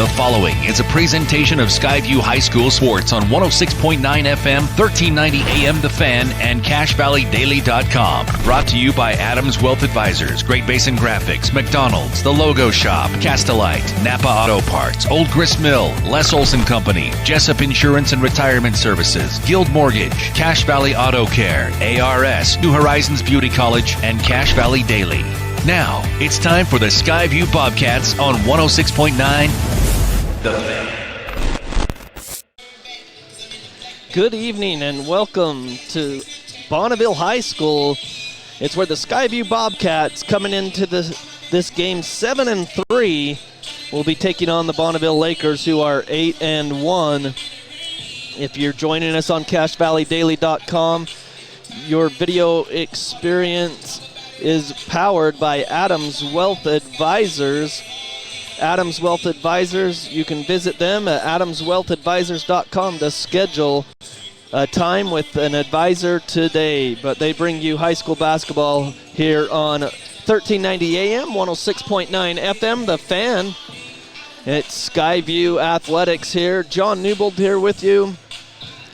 The following is a presentation of Skyview High School Sports on 106.9 FM, 1390 AM The Fan, and CashValleyDaily.com. Brought to you by Adams Wealth Advisors, Great Basin Graphics, McDonald's, The Logo Shop, Castelite, Napa Auto Parts, Old Grist Mill, Les Olson Company, Jessup Insurance and Retirement Services, Guild Mortgage, Cache Valley Auto Care, ARS, New Horizons Beauty College, and Cache Valley Daily. Now, it's time for the Skyview Bobcats on 106.9 The Fan. Good evening and welcome to Bonneville High School. It's where the Skyview Bobcats, coming into this game 7-3, will be taking on the Bonneville Lakers, who are 8-1. If you're joining us on CashValleyDaily.com, your video experience is powered by Adams Wealth Advisors. Adams Wealth Advisors, you can visit them at adamswealthadvisors.com to schedule a time with an advisor today. But they bring you high school basketball here on 1390 AM, 106.9 FM, The Fan. It's Skyview Athletics here. John Newbold here with you.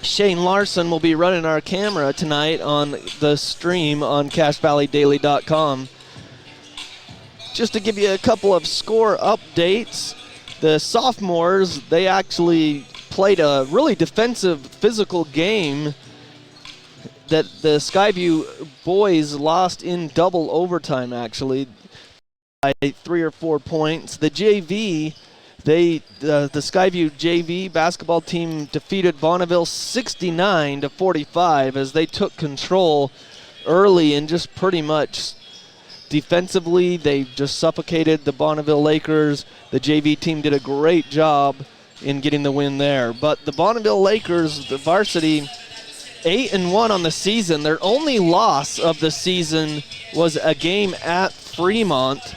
Shane Larson will be running our camera tonight on the stream on CashValleyDaily.com. Just to give you a couple of score updates, the sophomores, they actually played a really defensive, physical game that the Skyview boys lost in double overtime, actually, by 3 or 4 points. The JV, the Skyview JV basketball team defeated Bonneville 69-45 as they took control early and just pretty much defensively they just suffocated the Bonneville Lakers. The JV team did a great job in getting the win there. But the Bonneville Lakers, the varsity, 8-1 on the season. Their only loss of the season was a game at Fremont,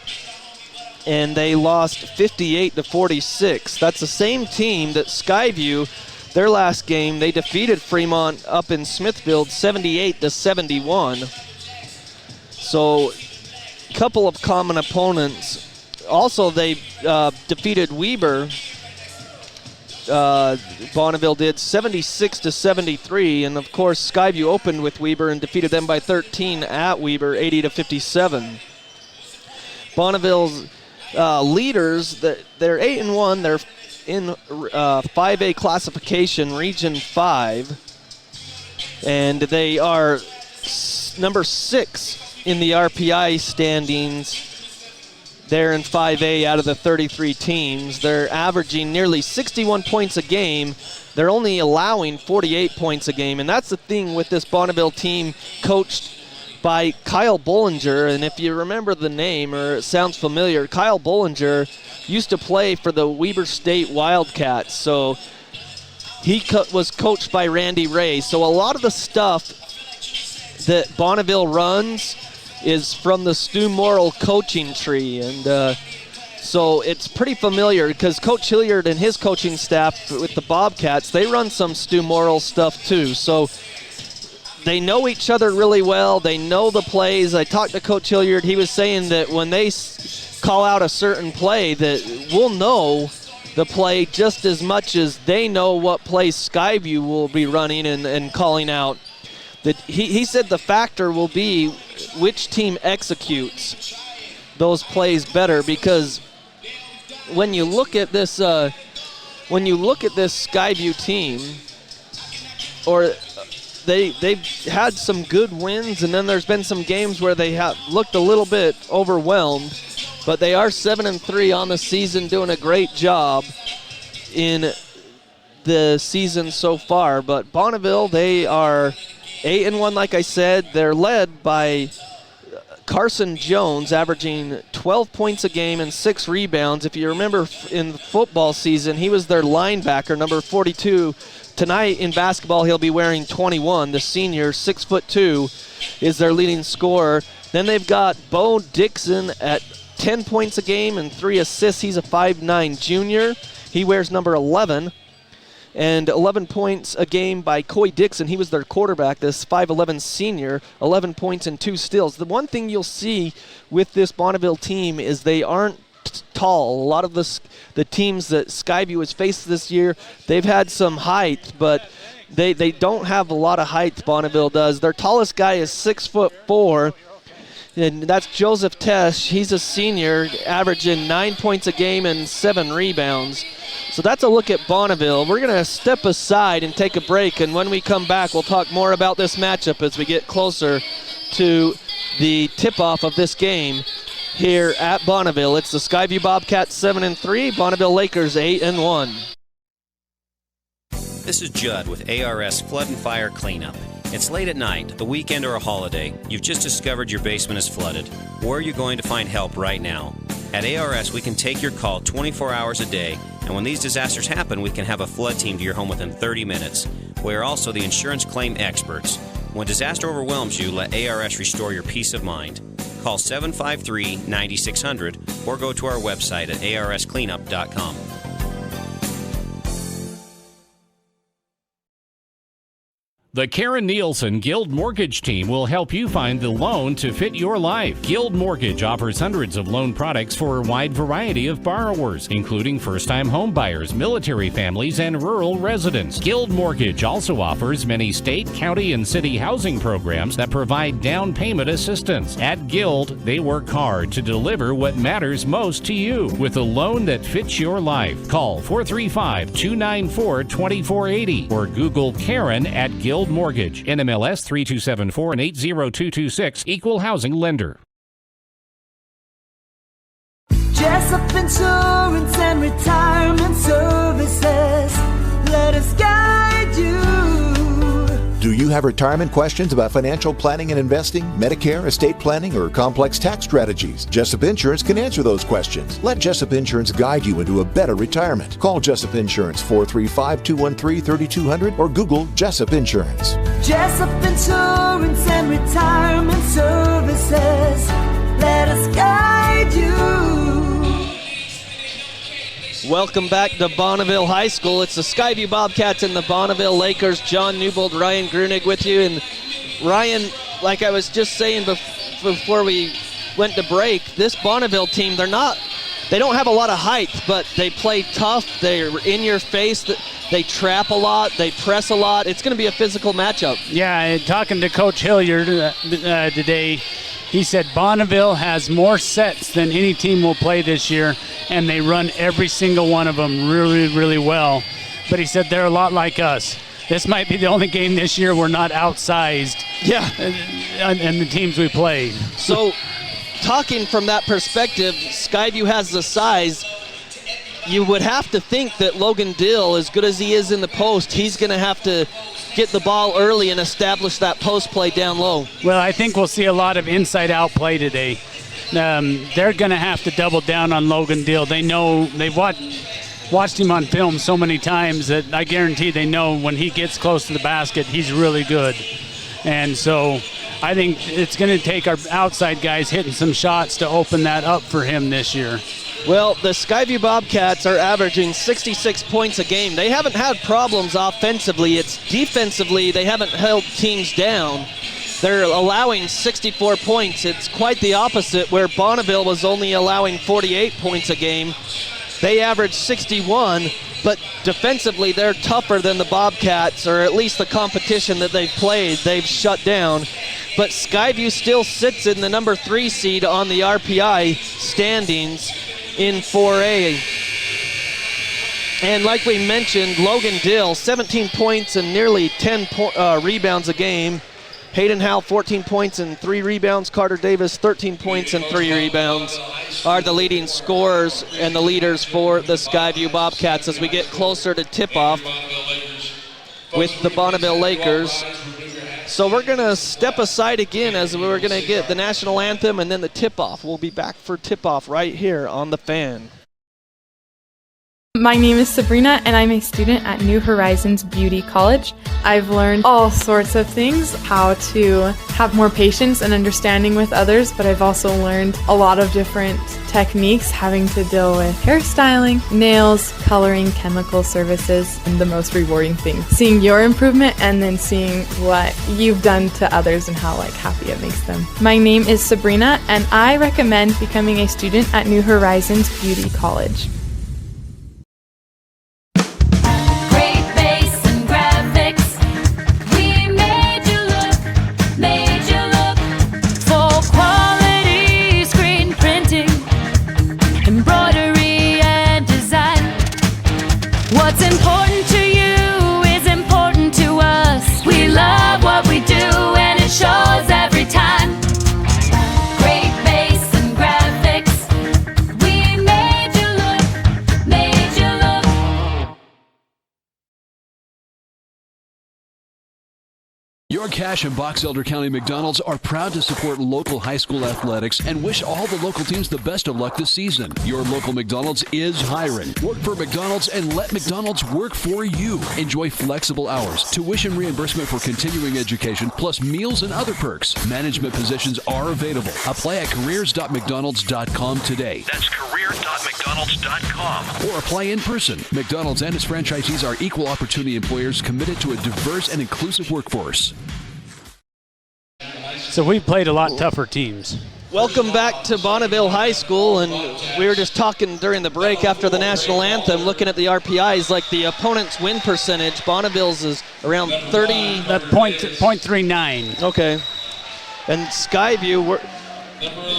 and they lost 58-46. That's the same team that Skyview, their last game, they defeated Fremont up in Smithfield 78-71. So, a couple of common opponents. Also, they defeated Weber. Bonneville did 76-73, and of course Skyview opened with Weber and defeated them by 13 at Weber, 80-57. Bonneville's leaders, they're 8-1. They're in 5A classification, Region 5, and they are number 6 in the RPI standings. They're in 5A out of the 33 teams. They're averaging nearly 61 points a game. They're only allowing 48 points a game, and that's the thing with this Bonneville team coached by Kyle Bollinger. And if you remember the name, or it sounds familiar, Kyle Bollinger used to play for the Weber State Wildcats, so he was coached by Randy Ray. So a lot of the stuff that Bonneville runs is from the Stu Morrill coaching tree, and so it's pretty familiar because Coach Hilliard and his coaching staff with the Bobcats, they run some Stu Morrill stuff too. So they know each other really well. They know the plays. I talked to Coach Hilliard. He was saying that when they call out a certain play, that we'll know the play just as much as they know what plays Skyview will be running and calling out. That he said the factor will be which team executes those plays better, because when you look at this Skyview team, or they've had some good wins, and then there's been some games where they have looked a little bit overwhelmed, but they are 7-3 on the season, doing a great job in the season so far. But Bonneville, they are 8-1, like I said. They're led by Carson Jones, averaging 12 points a game and 6 rebounds. If you remember in the football season, he was their linebacker, number 42. Tonight in basketball, he'll be wearing 21. The senior, 6'2", is their leading scorer. Then they've got Bo Dixon at 10 points a game and 3 assists. He's a 5'9" junior. He wears number 11. And 11 points a game by Coy Dixon. He was their quarterback, this 5'11 senior, 11 points and 2 steals. The one thing you'll see with this Bonneville team is they aren't tall. A lot of the teams that Skyview has faced this year, they've had some height, but they don't have a lot of height, Bonneville does. Their tallest guy is 6'4", and that's Joseph Tesh. He's a senior, averaging 9 points a game and 7 rebounds. So that's a look at Bonneville. We're going to step aside and take a break, and when we come back, we'll talk more about this matchup as we get closer to the tip-off of this game here at Bonneville. It's the Skyview Bobcats 7-3, Bonneville Lakers 8-1. This is Judd with ARS Flood and Fire Cleanup. It's late at night, the weekend or a holiday. You've just discovered your basement is flooded. Where are you going to find help right now? At ARS, we can take your call 24 hours a day, and when these disasters happen, we can have a flood team to your home within 30 minutes. We are also the insurance claim experts. When disaster overwhelms you, let ARS restore your peace of mind. Call 753-9600 or go to our website at arscleanup.com. The Karen Nielsen Guild Mortgage Team will help you find the loan to fit your life. Guild Mortgage offers hundreds of loan products for a wide variety of borrowers, including first-time home buyers, military families, and rural residents. Guild Mortgage also offers many state, county, and city housing programs that provide down payment assistance. At Guild, they work hard to deliver what matters most to you with a loan that fits your life. Call 435-294-2480 or Google Karen at Guild Mortgage, NMLS 3274 and 80226, Equal Housing Lender. Jessup Insurance and Retirement Services, let us guide you. Do you have retirement questions about financial planning and investing, Medicare, estate planning, or complex tax strategies? Jessup Insurance can answer those questions. Let Jessup Insurance guide you into a better retirement. Call Jessup Insurance 435-213-3200 or Google Jessup Insurance. Jessup Insurance and Retirement Services, let us guide you. Welcome back to Bonneville High School. It's the Skyview Bobcats and the Bonneville Lakers. John Newbold, Ryan Grunig with you. And Ryan, like I was just saying before we went to break, this Bonneville team, they don't have a lot of height, but they play tough. They're in your face. They trap a lot. They press a lot. It's going to be a physical matchup. Yeah, talking to Coach Hilliard today, he said Bonneville has more sets than any team will play this year, and they run every single one of them really, really well. But he said they're a lot like us. This might be the only game this year we're not outsized. Yeah. And the teams we play. So, talking from that perspective, Skyview has the size. You would have to think that Logan Dill, as good as he is in the post, he's going to have to get the ball early and establish that post play down low. Well, I think we'll see a lot of inside-out play today. They're going to have to double down on Logan Dill. They know, they've watched him on film so many times that I guarantee they know when he gets close to the basket, he's really good. And so I think it's going to take our outside guys hitting some shots to open that up for him this year. Well, the Skyview Bobcats are averaging 66 points a game. They haven't had problems offensively. It's defensively they haven't held teams down. They're allowing 64 points. It's quite the opposite, where Bonneville was only allowing 48 points a game. They average 61, but defensively they're tougher than the Bobcats, or at least the competition that they've played, they've shut down. But Skyview still sits in the number 3 seed on the RPI standings in 4A. And like we mentioned, Logan Dill, 17 points and nearly 10 rebounds a game. Hayden Howell, 14 points and 3 rebounds. Carter Davis, 13 points and 3 rebounds, are the leading scorers and the leaders for the Skyview Bobcats as we get closer to tip-off with the Bonneville Lakers. So we're going to step aside again as we're going to get the national anthem and then the tip-off. We'll be back for tip-off right here on The Fan. My name is Sabrina, and I'm a student at New Horizons Beauty College. I've learned all sorts of things, how to have more patience and understanding with others, but I've also learned a lot of different techniques having to deal with hairstyling, nails, coloring, chemical services, and the most rewarding thing, seeing your improvement and then seeing what you've done to others and how happy it makes them. My name is Sabrina, and I recommend becoming a student at New Horizons Beauty College. Your Cache and Box Elder County McDonald's are proud to support local high school athletics and wish all the local teams the best of luck this season. Your local McDonald's is hiring. Work for McDonald's and let McDonald's work for you. Enjoy flexible hours, tuition reimbursement for continuing education, plus meals and other perks. Management positions are available. Apply at careers.mcdonalds.com today. That's career.mcdonalds.com. Or apply in person. McDonald's and its franchisees are equal opportunity employers committed to a diverse and inclusive workforce. So we played a lot tougher teams. Welcome back to Bonneville High School, and we were just talking during the break after the national anthem, looking at the RPIs, like the opponent's win percentage. Bonneville's is around 30. That's .39. Okay. And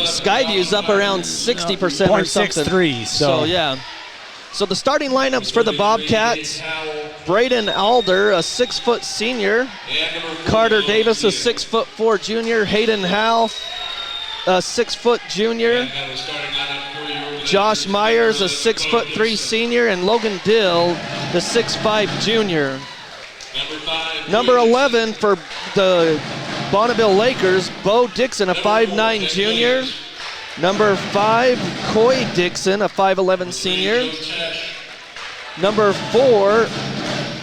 Skyview's up around 60% or something. .63. So yeah. So the starting lineups for the Bobcats: Braden Alder, a 6-foot senior; Carter Davis, a 6'4" junior; Hayden Howe, a 6-foot junior; Josh Myers, a 6'3" senior; and Logan Dill, the 6'5" junior. Number 11 for the Bonneville Lakers, Bo Dixon, a 5'9" junior. Number 5, Coy Dixon, a 5'11" senior. Number 4,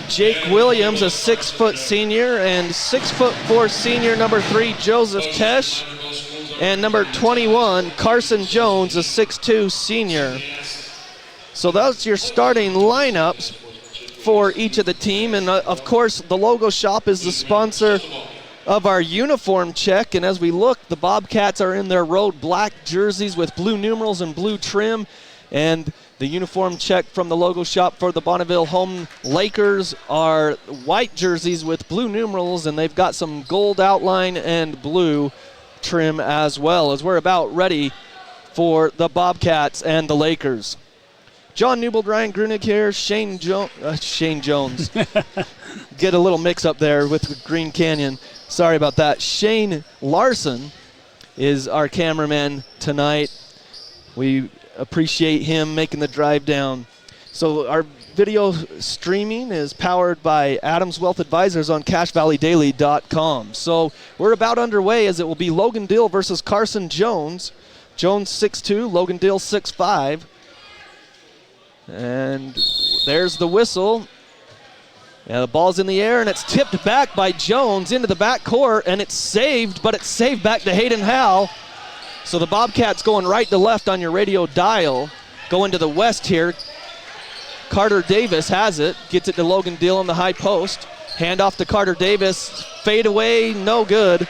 Jake Williams, a 6-foot senior, and 6'4" senior, number 3, Joseph Tesh. And number 21, Carson Jones, a 6'2" senior. So that's your starting lineups for each of the team. And of course, the Logo Shop is the sponsor of our uniform check, and as we look, the Bobcats are in their road black jerseys with blue numerals and blue trim, and the uniform check from the Logo Shop for the Bonneville home Lakers are white jerseys with blue numerals, and they've got some gold outline and blue trim as well, as we're about ready for the Bobcats and the Lakers. John Newbold, Ryan Grunig here, Shane Jones. Get a little mix up there with Green Canyon. Sorry about that. Shane Larson is our cameraman tonight. We appreciate him making the drive down. So our video streaming is powered by Adams Wealth Advisors on CacheValleyDaily.com. So we're about underway, as it will be Logan Dill versus Carson Jones. Jones 6'2", Logan Dill 6'5". And there's the whistle. Yeah, the ball's in the air, and it's tipped back by Jones into the backcourt, and it's saved, but it's saved back to Hayden Howe. So the Bobcats going right to left on your radio dial, going to the west here. Carter Davis has it, gets it to Logan Dill on the high post. Hand off to Carter Davis, fade away, no good.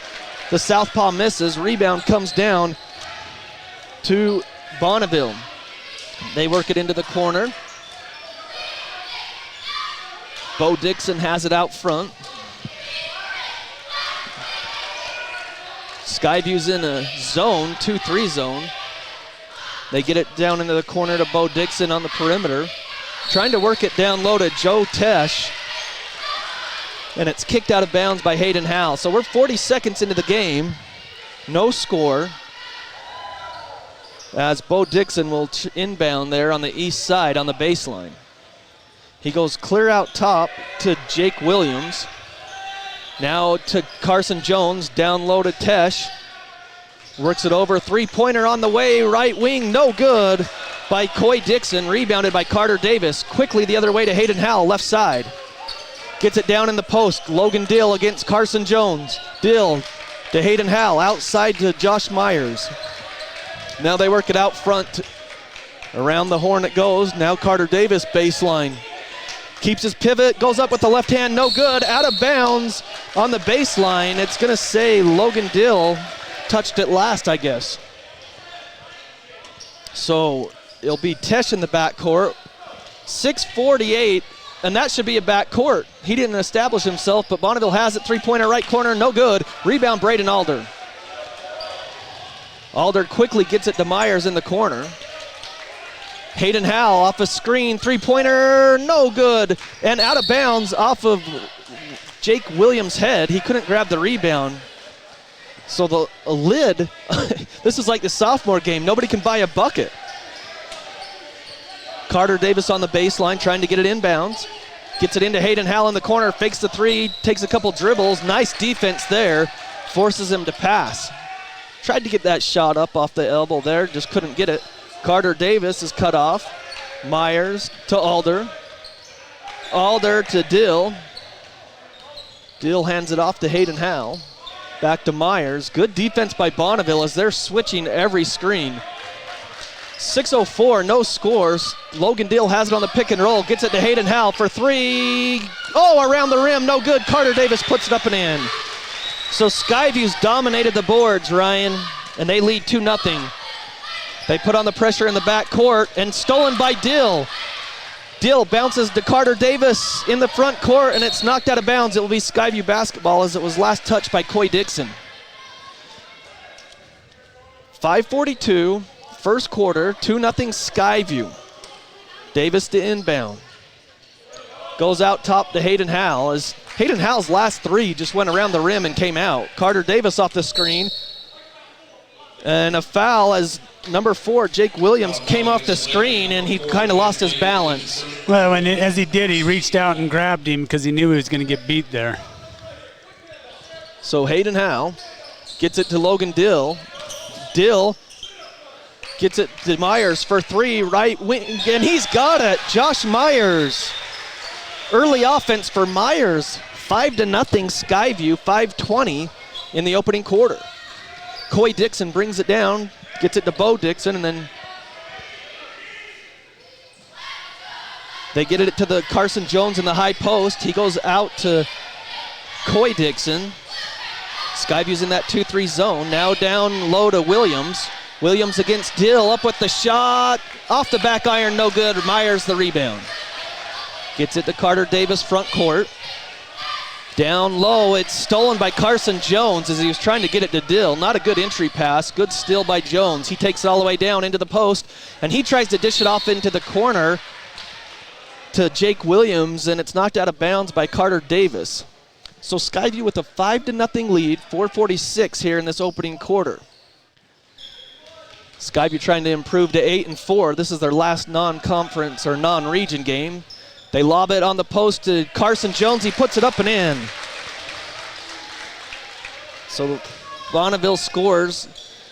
The southpaw misses, rebound comes down to Bonneville. They work it into the corner. Bo Dixon has it out front. Skyview's in a zone, 2-3 zone. They get it down into the corner to Bo Dixon on the perimeter. Trying to work it down low to Joe Tesh. And it's kicked out of bounds by Hayden Howe. So we're 40 seconds into the game. No score. As Bo Dixon will inbound there on the east side on the baseline. He goes clear out top to Jake Williams. Now to Carson Jones, down low to Tesh. Works it over, three-pointer on the way, right wing, no good by Coy Dixon, rebounded by Carter Davis. Quickly the other way to Hayden Howell, left side. Gets it down in the post, Logan Dill against Carson Jones. Dill to Hayden Howell, outside to Josh Myers. Now they work it out front. Around the horn it goes, now Carter Davis baseline. Keeps his pivot, goes up with the left hand, no good, out of bounds on the baseline. It's gonna say Logan Dill touched it last, I guess. So it'll be Tesh in the backcourt. 6:48, and that should be a backcourt. He didn't establish himself, but Bonneville has it. Three-pointer right corner, no good. Rebound, Braden Alder. Alder quickly gets it to Myers in the corner. Hayden Howell off a screen, three-pointer, no good. And out of bounds off of Jake Williams' head. He couldn't grab the rebound. So the lid, this is like the sophomore game. Nobody can buy a bucket. Carter Davis on the baseline trying to get it inbounds. Gets it into Hayden Howell in the corner, fakes the three, takes a couple dribbles. Nice defense there, forces him to pass. Tried to get that shot up off the elbow there, just couldn't get it. Carter Davis is cut off. Myers to Alder. Alder to Dill. Dill hands it off to Hayden Howell. Back to Myers. Good defense by Bonneville as they're switching every screen. 6:04, no scores. Logan Dill has it on the pick and roll. Gets it to Hayden Howell for three. Oh, around the rim, no good. Carter Davis puts it up and in. So Skyview's dominated the boards, Ryan, and they lead 2-0. They put on the pressure in the backcourt and stolen by Dill. Dill bounces to Carter Davis in the front court, and it's knocked out of bounds. It will be Skyview basketball as it was last touched by Coy Dixon. 5:42, first quarter, 2-0 Skyview. Davis to inbound. Goes out top to Hayden Howell as Hayden Howell's last three just went around the rim and came out. Carter Davis off the screen. And a foul as number 4, Jake Williams, came off the screen and he kind of lost his balance. Well, and as he did, he reached out and grabbed him because he knew he was going to get beat there. So Hayden Howell gets it to Logan Dill. Dill gets it to Myers for three, right wing, and he's got it. Josh Myers. Early offense for Myers. 5-0 Skyview, 5:20 in the opening quarter. Coy Dixon brings it down, gets it to Bo Dixon, and then they get it to the Carson Jones in the high post. He goes out to Coy Dixon. Skyview's in that 2-3 zone. Now down low to Williams. Williams against Dill, up with the shot. Off the back iron, no good. Myers the rebound. Gets it to Carter Davis, front court. Down low, it's stolen by Carson Jones as he was trying to get it to Dill. Not a good entry pass, good steal by Jones. He takes it all the way down into the post, and he tries to dish it off into the corner to Jake Williams, and it's knocked out of bounds by Carter Davis. So Skyview with a 5-0 lead, 4:46 here in this opening quarter. Skyview trying to improve to 8-4. This is their last non-conference or non-region game. They lob it on the post to Carson Jones. He puts it up and in. So Bonneville scores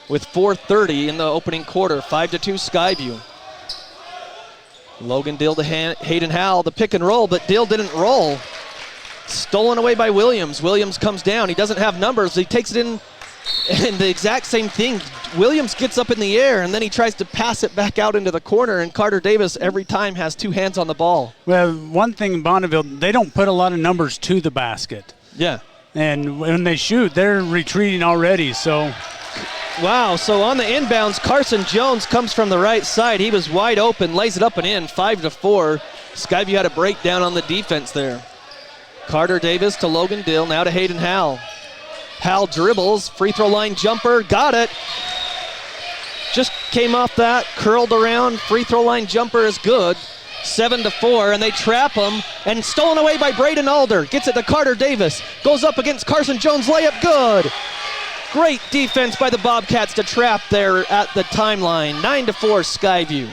with 4:30 in the opening quarter, 5-2 Skyview. Logan Dill to Hayden Howell, the pick and roll, but Dill didn't roll. Stolen away by Williams. Williams comes down. He doesn't have numbers. He takes it in, and the exact same thing. Williams gets up in the air, and then he tries to pass it back out into the corner, and Carter Davis every time has two hands on the ball. Well, one thing in Bonneville, they don't put a lot of numbers to the basket. Yeah. And when they shoot, they're retreating already, so. Wow, so on the inbounds, Carson Jones comes from the right side. He was wide open, lays it up and in, 5-4. Skyview had a breakdown on the defense there. Carter Davis to Logan Dill, now to Hayden Howell. Howell dribbles, free throw line jumper, got it. Just came off that, curled around, free throw line jumper is good. 7-4, and they trap him, and stolen away by Braden Alder. Gets it to Carter Davis, goes up against Carson Jones, layup good. Great defense by the Bobcats to trap there at the timeline. 9-4 Skyview.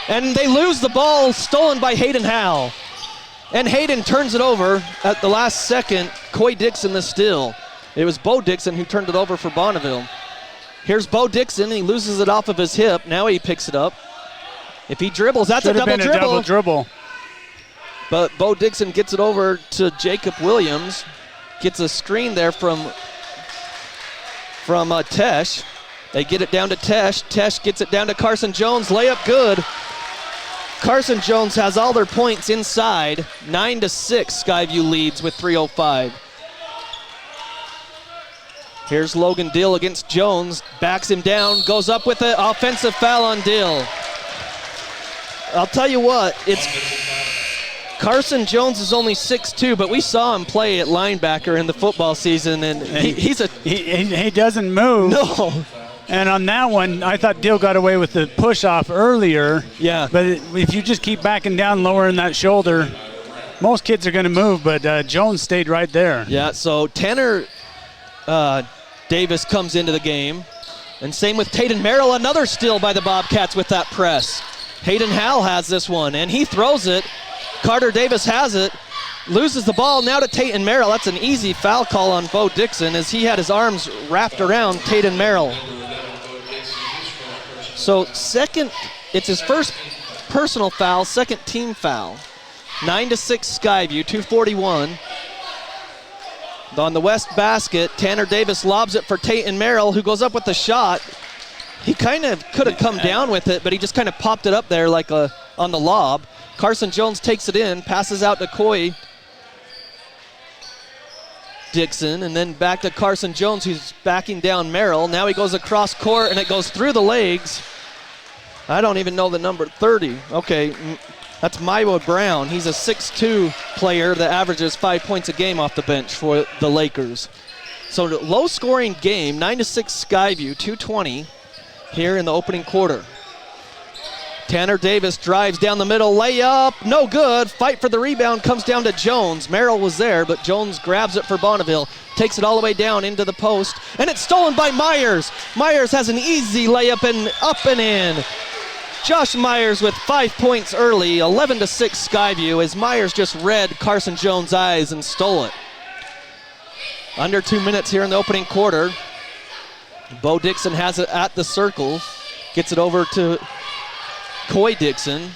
And they lose the ball, stolen by Hayden Howell. And Hayden turns it over at the last second. Coy Dixon the steal. It was Bo Dixon who turned it over for Bonneville. Here's Bo Dixon, and he loses it off of his hip. Now he picks it up. If he dribbles, that's a double dribble. But Bo Dixon gets it over to Jacob Williams. Gets a screen there from Tesh. They get it down to Tesh. Tesh gets it down to Carson Jones. Layup good. Carson Jones has all their points inside. 9-6, Skyview leads with 3:05. Here's Logan Dill against Jones. Backs him down, goes up with it. Offensive foul on Dill. I'll tell you what, it's Carson Jones is only 6'2", but we saw him play at linebacker in the football season, and he doesn't move. No. And on that one, I thought Dill got away with the push-off earlier. Yeah. But if you just keep backing down, lowering that shoulder, most kids are going to move, but Jones stayed right there. Yeah, so Tanner Davis comes into the game. And same with Taden Merrill, another steal by the Bobcats with that press. Hayden Howell has this one, and he throws it. Carter Davis has it. Loses the ball now to Taden Merrill. That's an easy foul call on Bo Dixon as he had his arms wrapped around Taden Merrill. So it's his first personal foul, second team foul. 9-6 Skyview, 2:41. On the west basket, Tanner Davis lobs it for Taden Merrill, who goes up with the shot. He kind of could have come down with it, but he just kind of popped it up there like on the lob. Carson Jones takes it in, passes out to Coy Dixon, and then back to Carson Jones, who's backing down Merrill. Now he goes across court, and it goes through the legs. I don't even know the number, 30. Okay, that's Mywood Brown. He's a 6'2" player that averages 5 points a game off the bench for the Lakers. So low-scoring game, 9-6 Skyview, 2:20 here in the opening quarter. Tanner Davis drives down the middle, layup, no good. Fight for the rebound comes down to Jones. Merrill was there, but Jones grabs it for Bonneville, takes it all the way down into the post, and it's stolen by Myers. Myers has an easy layup and up and in. Josh Myers with 5 points early, 11-6 Skyview, as Myers just read Carson Jones' eyes and stole it. Under 2 minutes here in the opening quarter. Bo Dixon has it at the circle, gets it over to Coy Dixon.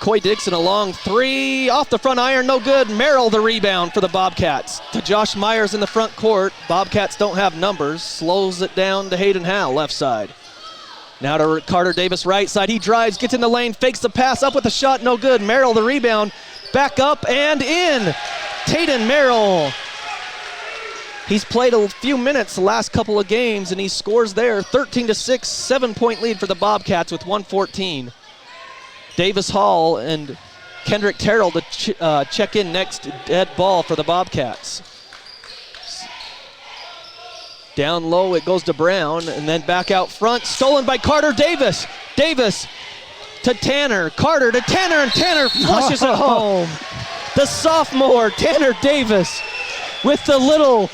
Coy Dixon a long three, off the front iron, no good. Merrill the rebound for the Bobcats. To Josh Myers in the front court. Bobcats don't have numbers. Slows it down to Hayden Howell, left side. Now to Carter Davis, right side. He drives, gets in the lane, fakes the pass, up with a shot, no good. Merrill the rebound, back up and in. Taden Merrill. He's played a few minutes the last couple of games, and he scores there. 13-6, 7-point lead for the Bobcats with 1:14. Davis Hall and Kendrick Terrell to check in next, dead ball for the Bobcats. Down low, it goes to Brown, and then back out front. Stolen by Carter Davis. Davis to Tanner. Carter to Tanner, and Tanner flushes it home. The sophomore, Tanner Davis, with the little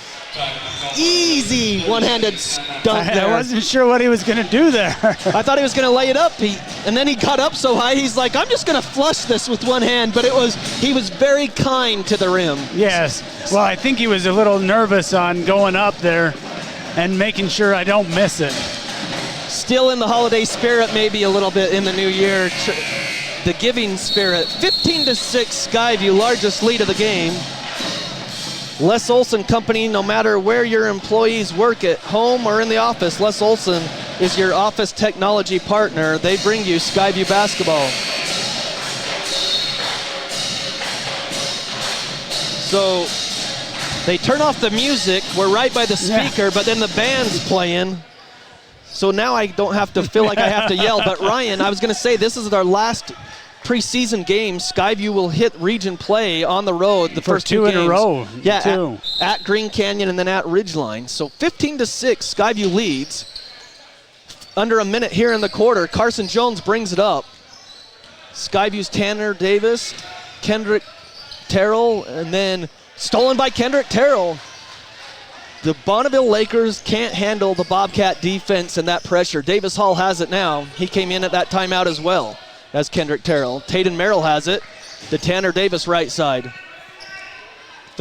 easy one-handed dunk there. I wasn't sure what he was going to do there. I thought he was going to lay it up, and then he got up so high, he's like, I'm just going to flush this with one hand, but he was very kind to the rim. Yes. Well, I think he was a little nervous on going up there and making sure I don't miss it. Still in the holiday spirit, maybe a little bit in the new year. The giving spirit. 15-6, Skyview, largest lead of the game. Les Olson Company, no matter where your employees work, at home or in the office, Les Olson is your office technology partner. They bring you Skyview basketball. So they turn off the music. We're right by the speaker, but then the band's playing. So now I don't have to feel like I have to yell. But Ryan, I was going to say, this is our last preseason game. Skyview will hit region play on the road the first two games. In a row. Yeah, at Green Canyon and then at Ridgeline. So 15-6, Skyview leads. Under a minute here in the quarter, Carson Jones brings it up. Skyview's Tanner Davis, Kendrick Terrell, and then stolen by Kendrick Terrell. The Bonneville Lakers can't handle the Bobcat defense and that pressure. Davis Hall has it now. He came in at that timeout as well as Kendrick Terrell. Taden Merrill has it. To Tanner Davis right side.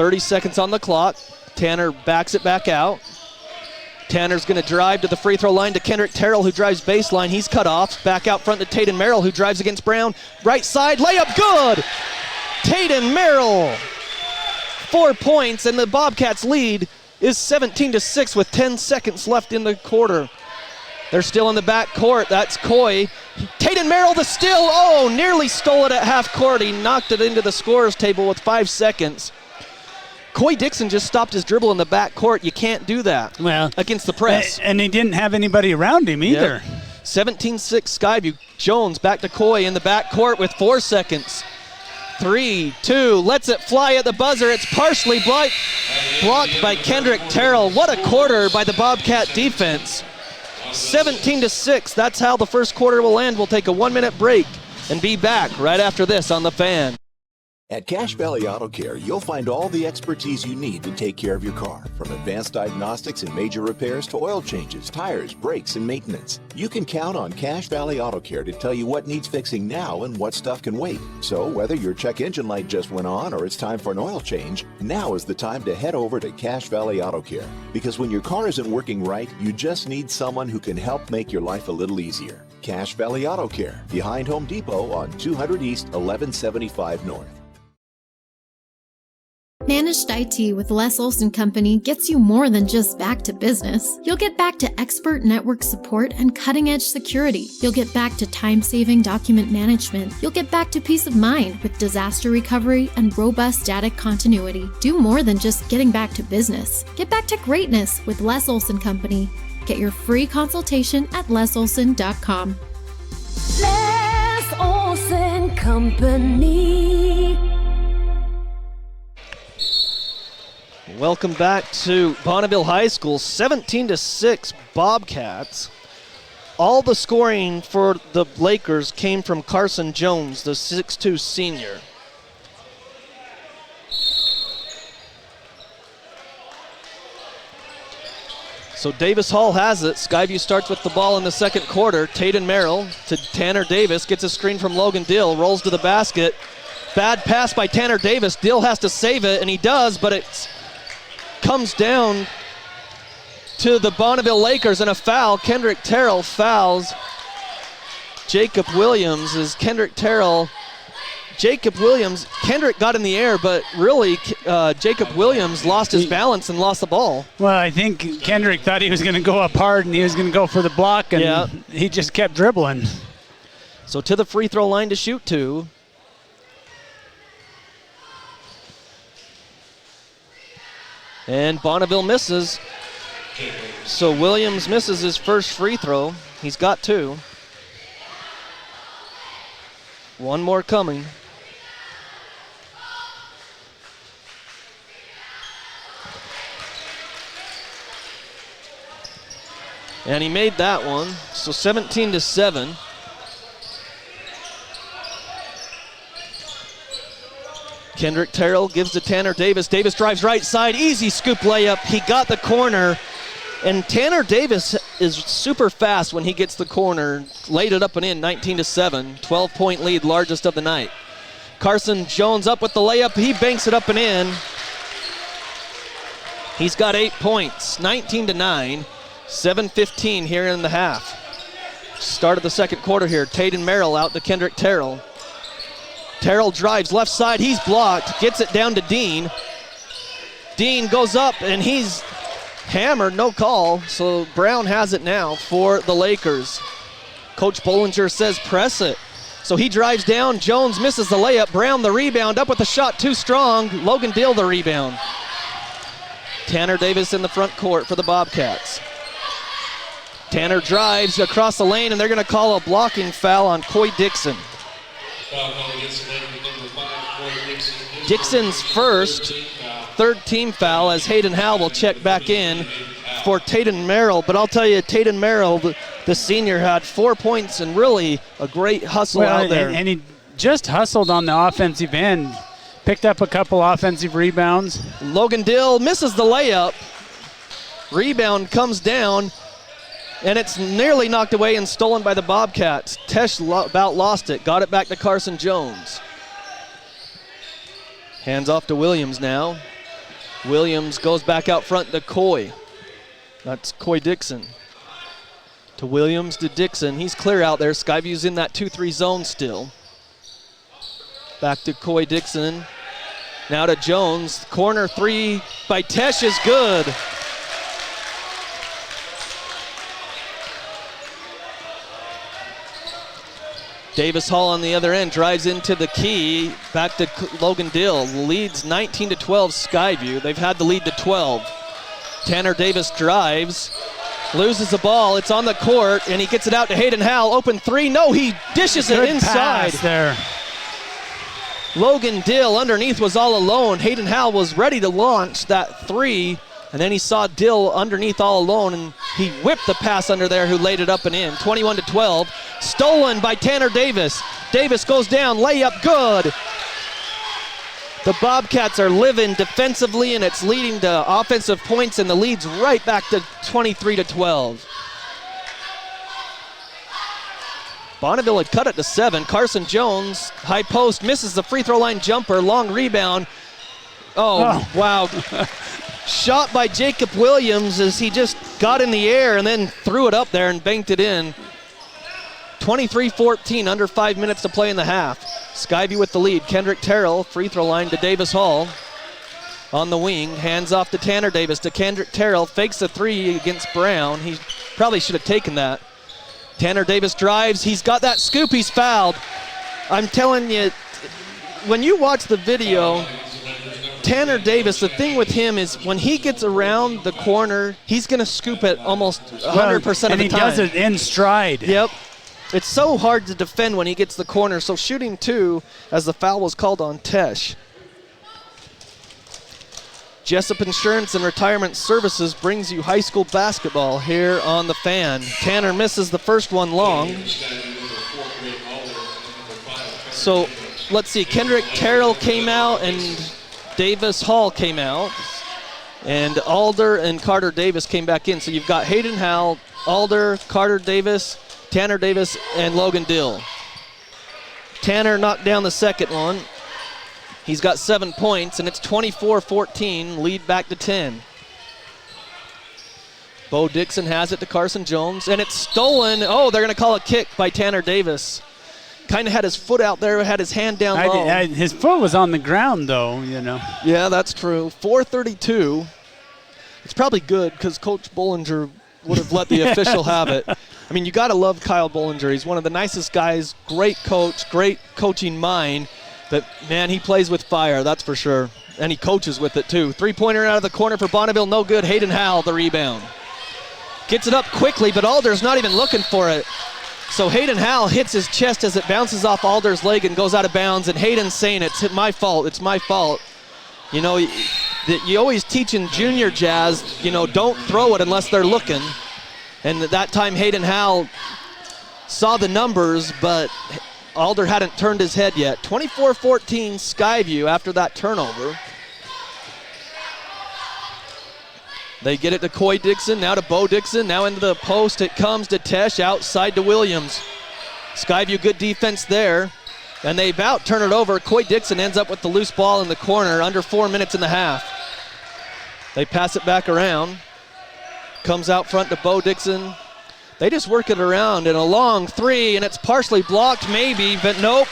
30 seconds on the clock. Tanner backs it back out. Tanner's going to drive to the free throw line to Kendrick Terrell, who drives baseline. He's cut off. Back out front to Tayden Merrill, who drives against Brown. Right side, layup good! Tayden Merrill, 4 points, and the Bobcats lead is 17-6 with 10 seconds left in the quarter. They're still in the back court. That's Coy. Tayden Merrill the steal. Oh, nearly stole it at half court. He knocked it into the scorer's table with 5 seconds. Coy Dixon just stopped his dribble in the back court. You can't do that against the press. And he didn't have anybody around him either. Yep. 17-6 Skyview. Jones back to Coy in the back court with 4 seconds. 3, 2, lets it fly at the buzzer. It's partially blocked by Kendrick Terrell. What a quarter by the Bobcat defense. 17-6. That's how the first quarter will end. We'll take a 1-minute break and be back right after this on The Fan. At Cache Valley Auto Care, you'll find all the expertise you need to take care of your car, from advanced diagnostics and major repairs to oil changes, tires, brakes, and maintenance. You can count on Cache Valley Auto Care to tell you what needs fixing now and what stuff can wait. So whether your check engine light just went on or it's time for an oil change, now is the time to head over to Cache Valley Auto Care. Because when your car isn't working right, you just need someone who can help make your life a little easier. Cache Valley Auto Care, behind Home Depot on 200 East, 1175 North. Managed IT with Les Olson Company gets you more than just back to business. You'll get back to expert network support and cutting-edge security. You'll get back to time-saving document management. You'll get back to peace of mind with disaster recovery and robust data continuity. Do more than just getting back to business. Get back to greatness with Les Olson Company. Get your free consultation at lesolson.com. Les Olson Company. Welcome back to Bonneville High School, 17-6 Bobcats. All the scoring for the Lakers came from Carson Jones, the 6'2 senior. So Davis Hall has it. Skyview starts with the ball in the second quarter. Tayden Merrill to Tanner Davis, gets a screen from Logan Dill, rolls to the basket. Bad pass by Tanner Davis. Dill has to save it, and he does, but it's comes down to the Bonneville Lakers and a foul. Kendrick Terrell fouls Jacob Williams. Kendrick got in the air, but really Jacob Williams lost his balance and lost the ball. Well, I think Kendrick thought he was going to go up hard and he was going to go for the block, and he just kept dribbling. So to the free throw line to shoot two. And Bonneville misses. So Williams misses his first free throw. He's got two. One more coming. And he made that one. So 17-7. Kendrick Terrell gives to Tanner Davis. Davis drives right side, easy scoop layup. He got the corner, and Tanner Davis is super fast when he gets the corner. Laid it up and in, 19-7, 12-point lead, largest of the night. Carson Jones up with the layup. He banks it up and in. He's got 8 points, 19-9, 7:15 here in the half. Start of the second quarter here. Tayden Merrill out to Kendrick Terrell. Terrell drives left side, he's blocked, gets it down to Dean. Dean goes up and he's hammered, no call, so Brown has it now for the Lakers. Coach Bollinger says press it. So he drives down, Jones misses the layup, Brown the rebound, up with the shot too strong, Logan Dill the rebound. Tanner Davis in the front court for the Bobcats. Tanner drives across the lane and they're gonna call a blocking foul on Coy Dixon. Dixon's first, third team foul as Hayden Howell will check back in for Tayden Merrill. But I'll tell you, Tayden Merrill, the senior, had 4 points and really a great hustle out there. And he just hustled on the offensive end. Picked up a couple offensive rebounds. Logan Dill misses the layup. Rebound comes down. And it's nearly knocked away and stolen by the Bobcats. Tesh about lost it. Got it back to Carson Jones. Hands off to Williams now. Williams goes back out front to Coy. That's Coy Dixon. To Williams to Dixon. He's clear out there. Skyview's in that 2-3 zone still. Back to Coy Dixon. Now to Jones. Corner three by Tesh is good. Davis Hall on the other end drives into the key. Back to Logan Dill. Leads 19-12 Skyview. They've had the lead to 12. Tanner Davis drives. Loses the ball. It's on the court, and he gets it out to Hayden Howell. Open three. No, he dishes it inside. Pass there. Logan Dill underneath was all alone. Hayden Howell was ready to launch that three, and then he saw Dill underneath all alone, and he whipped the pass under there, who laid it up and in. 21-12. Stolen by Tanner Davis. Davis goes down. Layup good. The Bobcats are living defensively, and it's leading to offensive points, and the lead's right back to 23-12. Bonneville had cut it to 7. Carson Jones, high post, misses the free throw line jumper. Long rebound. Oh. Wow. Shot by Jacob Williams as he just got in the air and then threw it up there and banked it in. 23-14, under 5 minutes to play in the half. Skyview with the lead. Kendrick Terrell, free throw line to Davis Hall. On the wing, hands off to Tanner Davis, to Kendrick Terrell, fakes the three against Brown. He probably should have taken that. Tanner Davis drives, he's got that scoop, he's fouled. I'm telling you, when you watch the video, Tanner Davis, the thing with him is when he gets around the corner, he's gonna scoop it almost 100% of the time. And he does it in stride. Yep. It's so hard to defend when he gets the corner, so shooting two as the foul was called on Tesh. Jessup Insurance and Retirement Services brings you high school basketball here on the Fan. Tanner misses the first one long. So let's see, Kendrick Terrell came out and Davis Hall came out. And Alder and Carter Davis came back in. So you've got Hayden Howell, Alder, Carter Davis, Tanner Davis, and Logan Dill. Tanner knocked down the second one. He's got 7 points, and it's 24-14, lead back to 10. Bo Dixon has it to Carson Jones, and it's stolen. Oh, they're going to call a kick by Tanner Davis. Kind of had his foot out there, had his hand down low. His foot was on the ground, though, you know. Yeah, that's true. 4:32. It's probably good because Coach Bollinger would have let the official have it. I mean, you got to love Kyle Bollinger. He's one of the nicest guys, great coach, great coaching mind. But, man, he plays with fire, that's for sure. And he coaches with it, too. Three-pointer out of the corner for Bonneville, no good. Hayden Howell, the rebound. Gets it up quickly, but Alder's not even looking for it. So Hayden Howell hits his chest as it bounces off Alder's leg and goes out of bounds. And Hayden's saying, it's my fault, it's my fault. You know, you always teach in junior jazz, you know, don't throw it unless they're looking. And at that time, Hayden Howell saw the numbers, but Alder hadn't turned his head yet. 24-14 Skyview after that turnover. They get it to Coy Dixon, now to Bo Dixon, now into the post. It comes to Tesh, outside to Williams. Skyview, good defense there. And they about turn it over. Coy Dixon ends up with the loose ball in the corner, under 4 minutes in the half. They pass it back around. Comes out front to Bo Dixon. They just work it around in a long three, and it's partially blocked maybe, but nope.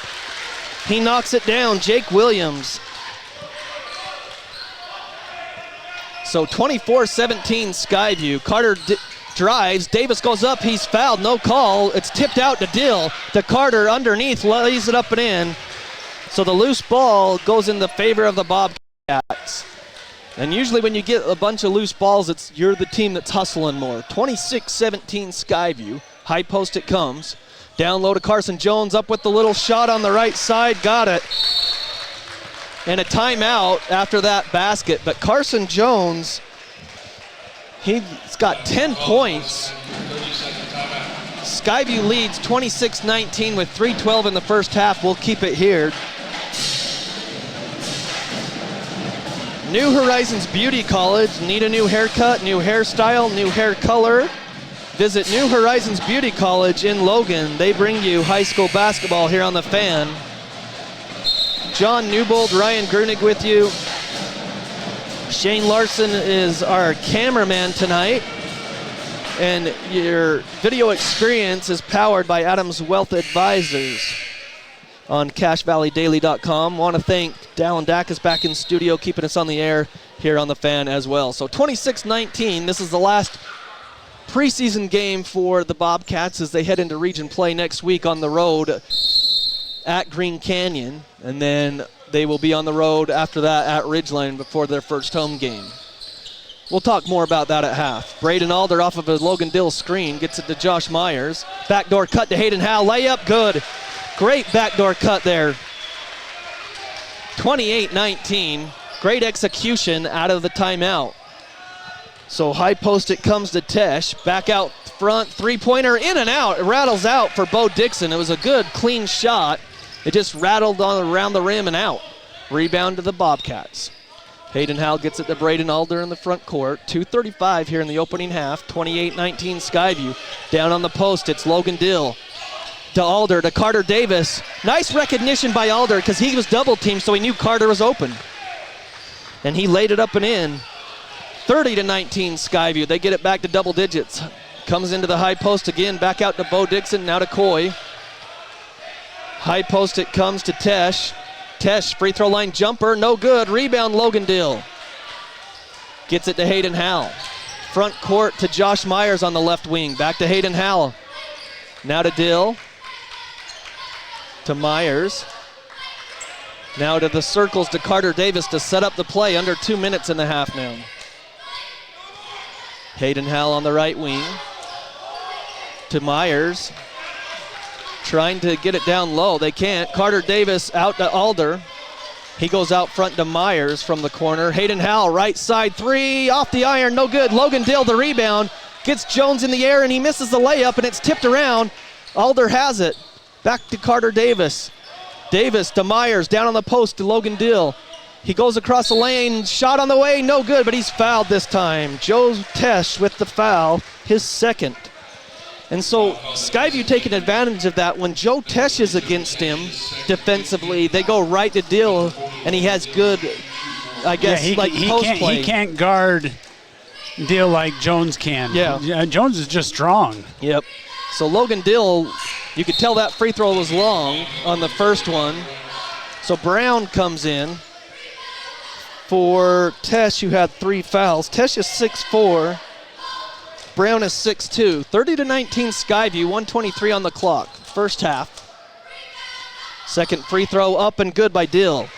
He knocks it down, Jake Williams. So 24-17 Skyview. Carter drives, Davis goes up, he's fouled, no call. It's tipped out to Dill, to Carter underneath, lays it up and in. So the loose ball goes in the favor of the Bobcats. And usually when you get a bunch of loose balls, you're the team that's hustling more. 26-17 Skyview. High post it comes. Down low to Carson Jones, up with the little shot on the right side, got it. And a timeout after that basket. But Carson Jones, he's got 10 points. Skyview leads 26-19 with 3:12 in the first half. We'll keep it here. New Horizons Beauty College. Need a new haircut, new hairstyle, new hair color? Visit New Horizons Beauty College in Logan. They bring you high school basketball here on the Fan. John Newbold, Ryan Grunig with you. Shane Larson is our cameraman tonight. And your video experience is powered by Adams Wealth Advisors on CashValleyDaily.com. Want to thank Dallin Dacus back in studio, keeping us on the air here on the Fan as well. So 26-19, this is the last preseason game for the Bobcats as they head into region play next week on the road at Green Canyon. And then they will be on the road after that at Ridgeline before their first home game. We'll talk more about that at half. Braden Alder off of a Logan Dill screen gets it to Josh Myers. Backdoor cut to Hayden Howe. Layup, good. Great backdoor cut there. 28-19. Great execution out of the timeout. So high post it comes to Tesh. Back out front, three-pointer in and out. It rattles out for Bo Dixon. It was a good, clean shot. It just rattled on around the rim and out. Rebound to the Bobcats. Hayden Howe gets it to Braden Alder in the front court. 2:35 here in the opening half. 28-19 Skyview. Down on the post, it's Logan Dill. To Alder, to Carter Davis. Nice recognition by Alder because he was double teamed, so he knew Carter was open. And he laid it up and in. 30-19 Skyview. They get it back to double digits. Comes into the high post again. Back out to Bo Dixon, now to Coy. High post it comes to Tesh. Tesh, free throw line jumper, no good. Rebound, Logan Dill. Gets it to Hayden Howe. Front court to Josh Myers on the left wing. Back to Hayden Howe. Now to Dill. To Myers. Now to the circles to Carter Davis to set up the play. Under 2 minutes and a half now. Hayden Howe on the right wing. To Myers. Trying to get it down low. They can't. Carter Davis out to Alder. He goes out front to Myers from the corner. Hayden Howe, right side three, off the iron, no good. Logan Dill, the rebound. Gets Jones in the air and he misses the layup and it's tipped around. Alder has it. Back to Carter Davis. Davis to Myers, down on the post to Logan Dill. He goes across the lane, shot on the way, no good, but he's fouled this time. Joe Tesh with the foul, his second. And so Skyview taking advantage of that. When Joe Tesh is against him defensively, they go right to Dill, and he has good, I guess, post play. He can't guard Dill like Jones can. Yeah. Jones is just strong. Yep. So Logan Dill, you could tell that free throw was long on the first one. So Brown comes in for Tesh, who had 3 fouls. Tesh is 6'4". Brown is 6'2". 30-19 Skyview, 1:23 on the clock. First half. Second free throw up and good by Dill.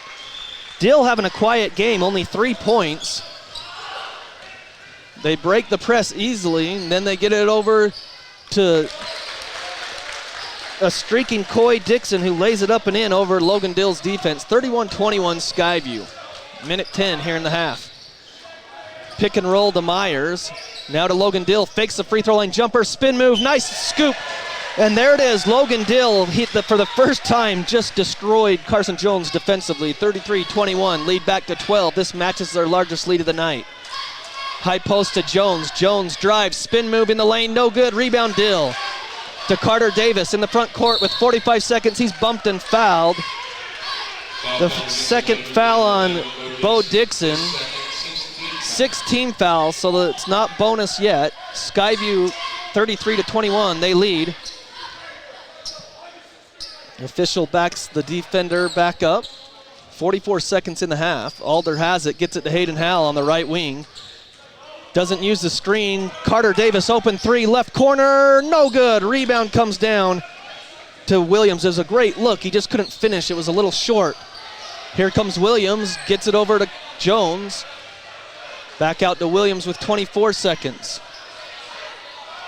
Dill having a quiet game, only 3 points. They break the press easily, and then they get it over to a streaking Coy Dixon who lays it up and in over Logan Dill's defense. 31-21 Skyview. Minute 10 here in the half. Pick and roll to Myers. Now to Logan Dill, fakes the free throw line jumper, spin move, nice scoop. And there it is, Logan Dill for the first time just destroyed Carson Jones defensively. 33-21, lead back to 12. This matches their largest lead of the night. High post to Jones. Jones drives, spin move in the lane, no good. Rebound Dill. To Carter Davis in the front court with 45 seconds. He's bumped and fouled. The second foul on Bo Dixon. 6 team fouls, so it's not bonus yet. Skyview 33-21, they lead. The official backs the defender back up. 44 seconds in the half. Alder has it, gets it to Hayden Howe on the right wing. Doesn't use the screen. Carter Davis open 3, left corner, no good. Rebound comes down to Williams. It was a great look, he just couldn't finish, it was a little short. Here comes Williams, gets it over to Jones. Back out to Williams with 24 seconds.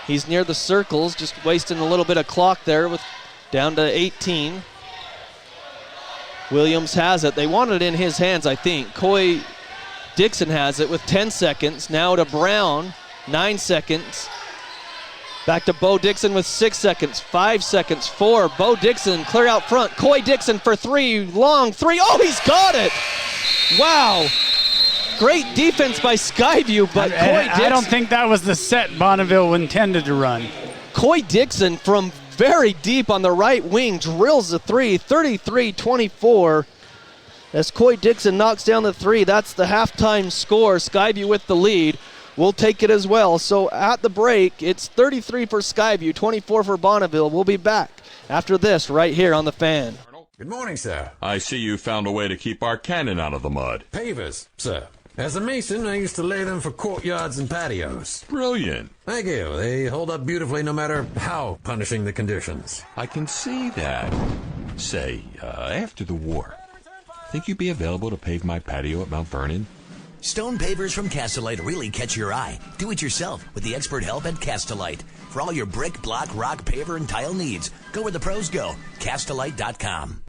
He's near the circles, just wasting a little bit of clock there with down to 18. Williams has it. They want it in his hands, I think. Coy Dixon has it with 10 seconds. Now to Brown, 9 seconds. Back to Bo Dixon with 6 seconds, 5 seconds, 4. Bo Dixon clear out front. Coy Dixon for 3, long 3. Oh, he's got it! Wow. Great defense by Skyview, but Coy Dixon. I don't think that was the set Bonneville intended to run. Coy Dixon from very deep on the right wing drills the 3, 33-24. as Coy Dixon knocks down the three. That's the halftime score. Skyview with the lead. We'll take it as well. So at the break, it's 33 for Skyview, 24 for Bonneville. We'll be back after this right here on The Fan. Good morning, sir. I see you found a way to keep our cannon out of the mud. Pavers, sir. As a mason, I used to lay them for courtyards and patios. Brilliant. Thank you. They hold up beautifully no matter how punishing the conditions. I can see that. Say, after the war, think you'd be available to pave my patio at Mount Vernon? Stone pavers from Castellite really catch your eye. Do it yourself with the expert help at Castellite. For all your brick, block, rock, paver, and tile needs, go where the pros go. Castellite.com.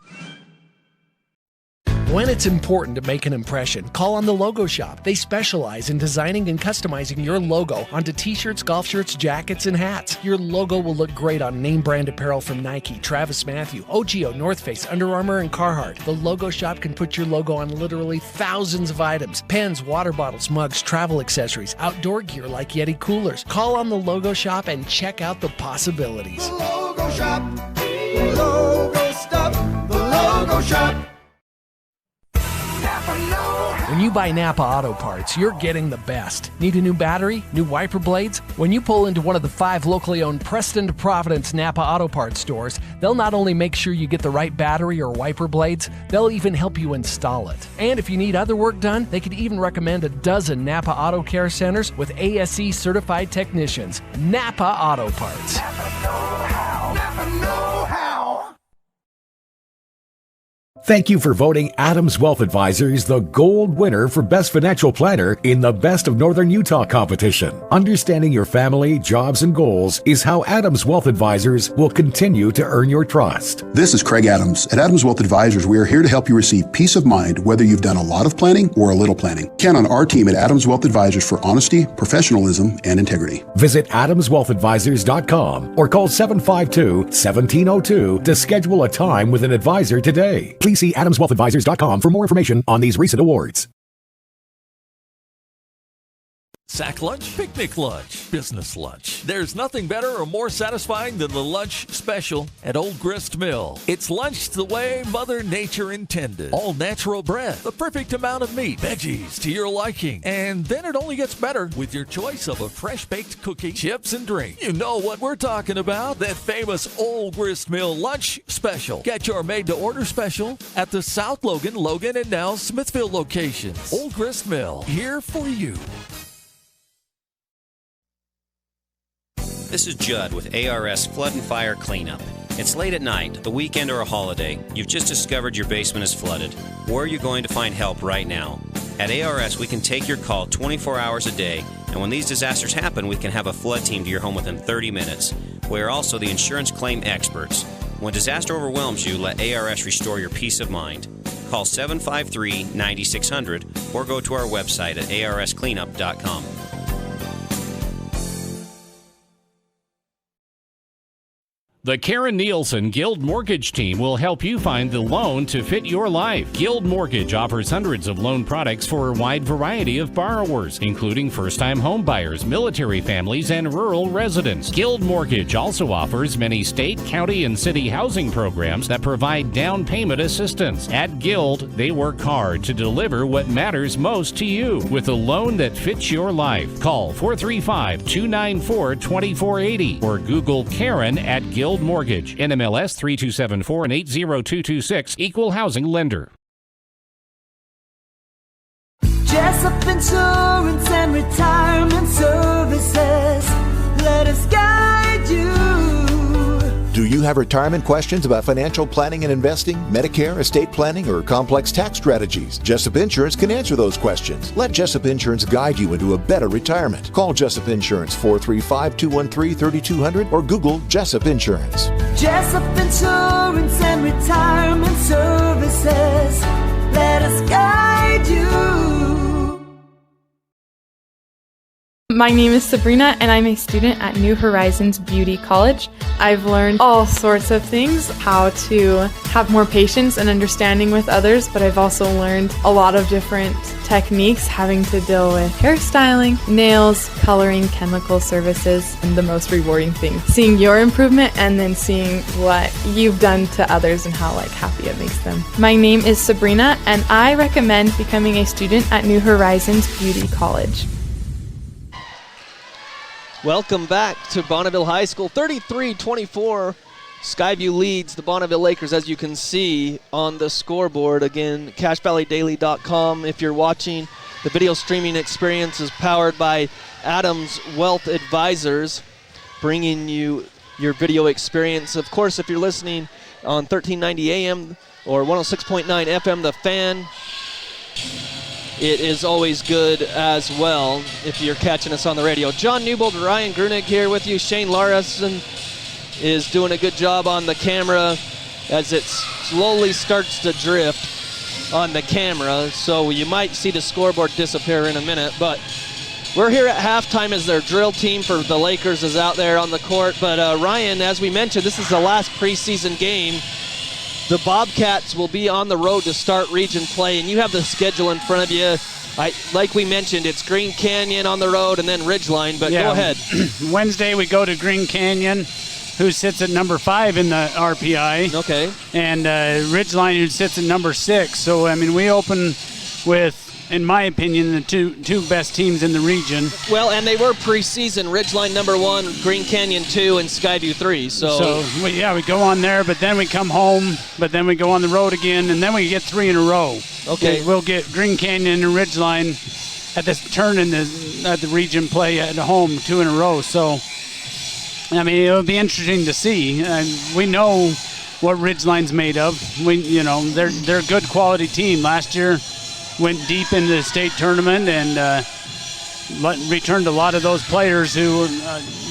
When it's important to make an impression, call on the Logo Shop. They specialize in designing and customizing your logo onto t-shirts, golf shirts, jackets, and hats. Your logo will look great on name brand apparel from Nike, Travis Mathew, OGO, North Face, Under Armour, and Carhartt. The Logo Shop can put your logo on literally thousands of items: pens, water bottles, mugs, travel accessories, outdoor gear like Yeti coolers. Call on the Logo Shop and check out the possibilities. The Logo Shop, the logo stuff, the Logo Shop. When you buy Napa Auto Parts, you're getting the best. Need a new battery? New wiper blades? When you pull into one of the 5 locally owned Preston to Providence Napa Auto Parts stores, they'll not only make sure you get the right battery or wiper blades, they'll even help you install it. And if you need other work done, they could even recommend a dozen Napa Auto Care Centers with ASE certified technicians. Napa Auto Parts. Napa know-how. Napa know-how. Thank you for voting Adams Wealth Advisors the gold winner for Best Financial Planner in the Best of Northern Utah competition. Understanding your family, jobs, and goals is how Adams Wealth Advisors will continue to earn your trust. This is Craig Adams. At Adams Wealth Advisors, we are here to help you receive peace of mind whether you've done a lot of planning or a little planning. Count on our team at Adams Wealth Advisors for honesty, professionalism, and integrity. Visit adamswealthadvisors.com or call 752-1702 to schedule a time with an advisor today. Please see adamswealthadvisors.com for more information on these recent awards. Sack lunch, picnic lunch, business lunch. There's nothing better or more satisfying than the lunch special at Old Grist Mill. It's lunch the way Mother Nature intended. All natural bread, the perfect amount of meat, veggies to your liking. And then it only gets better with your choice of a fresh baked cookie, chips, and drink. You know what we're talking about, that famous Old Grist Mill lunch special. Get your made-to-order special at the South Logan, and now Smithville locations. Old Grist Mill, here for you. This is Judd with ARS Flood and Fire Cleanup. It's late at night, the weekend, or a holiday. You've just discovered your basement is flooded. Where are you going to find help right now? At ARS, we can take your call 24 hours a day, and when these disasters happen, we can have a flood team to your home within 30 minutes. We are also the insurance claim experts. When disaster overwhelms you, let ARS restore your peace of mind. Call 753-9600 or go to our website at arscleanup.com. The Karen Nielsen Guild Mortgage Team will help you find the loan to fit your life. Guild Mortgage offers hundreds of loan products for a wide variety of borrowers, including first-time home buyers, military families, and rural residents. Guild Mortgage also offers many state, county, and city housing programs that provide down payment assistance. At Guild, they work hard to deliver what matters most to you with a loan that fits your life. Call 435-294-2480 or Google Karen at Guild Mortgage, NMLS 3274 and 80226, Equal Housing Lender. Jessup Insurance and Retirement Services, let us guide you. Do you have retirement questions about financial planning and investing, Medicare, estate planning, or complex tax strategies? Jessup Insurance can answer those questions. Let Jessup Insurance guide you into a better retirement. Call Jessup Insurance 435-213-3200 or Google Jessup Insurance. Jessup Insurance and Retirement Services, let us guide you. My name is Sabrina, and I'm a student at New Horizons Beauty College. I've learned all sorts of things, how to have more patience and understanding with others, but I've also learned a lot of different techniques having to deal with hairstyling, nails, coloring, chemical services, and the most rewarding thing, seeing your improvement and then seeing what you've done to others and how happy it makes them. My name is Sabrina, and I recommend becoming a student at New Horizons Beauty College. Welcome back to Bonneville High School. 33-24, Skyview leads the Bonneville Lakers, as you can see on the scoreboard. Again, CashValleyDaily.com. If you're watching, the video streaming experience is powered by Adams Wealth Advisors, bringing you your video experience. Of course, if you're listening on 1390 AM or 106.9 FM, The Fan, it is always good as well if you're catching us on the radio. John Newbold, Ryan Grunig here with you. Shane Larison is doing a good job on the camera as it slowly starts to drift on the camera. So you might see the scoreboard disappear in a minute. But we're here at halftime as their drill team for the Lakers is out there on the court. But Ryan, as we mentioned, this is the last preseason game. The Bobcats will be on the road to start region play, and you have the schedule in front of you. Like we mentioned, it's Green Canyon on the road and then Ridgeline, but go ahead. Wednesday we go to Green Canyon, who sits at number 5 in the RPI. Okay. And Ridgeline, who sits at number 6. So, I mean, we open with, in my opinion, the two best teams in the region. Well, and they were preseason. Ridgeline number 1, Green Canyon 2, and Skyview 3. So we go on there, but then we come home, but then we go on the road again, and then we get 3 in a row. Okay. We'll get Green Canyon and Ridgeline at this turn at the region play at home 2 in a row. So, I mean, it'll be interesting to see. We know what Ridgeline's made of. They're a good quality team. Last year, went deep into the state tournament and returned a lot of those players who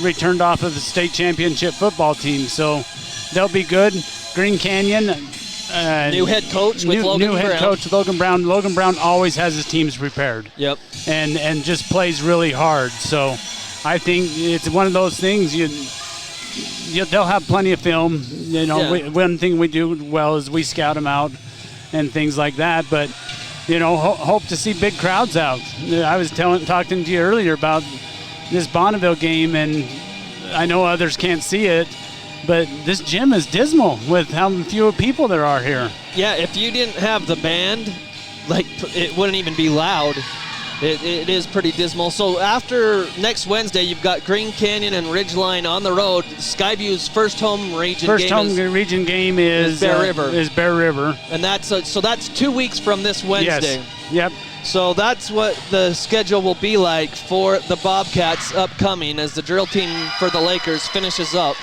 returned off of the state championship football team. So they'll be good. Green Canyon. New head coach with Logan Brown. New head coach Logan Brown. Logan Brown always has his teams prepared. Yep. And just plays really hard. So I think it's one of those things they'll have plenty of film. One thing we do well is we scout them out and things like that. But hope to see big crowds out. I was talking to you earlier about this Bonneville game, and I know others can't see it, but this gym is dismal with how few people there are here. Yeah, if you didn't have the band, it wouldn't even be loud. It is pretty dismal. So after next Wednesday, you've got Green Canyon and Ridgeline on the road. Skyview's first home region game is Bear River. Is Bear River, and that's 2 weeks from this Wednesday. Yes. Yep. So that's what the schedule will be like for the Bobcats upcoming as the drill team for the Lakers finishes up.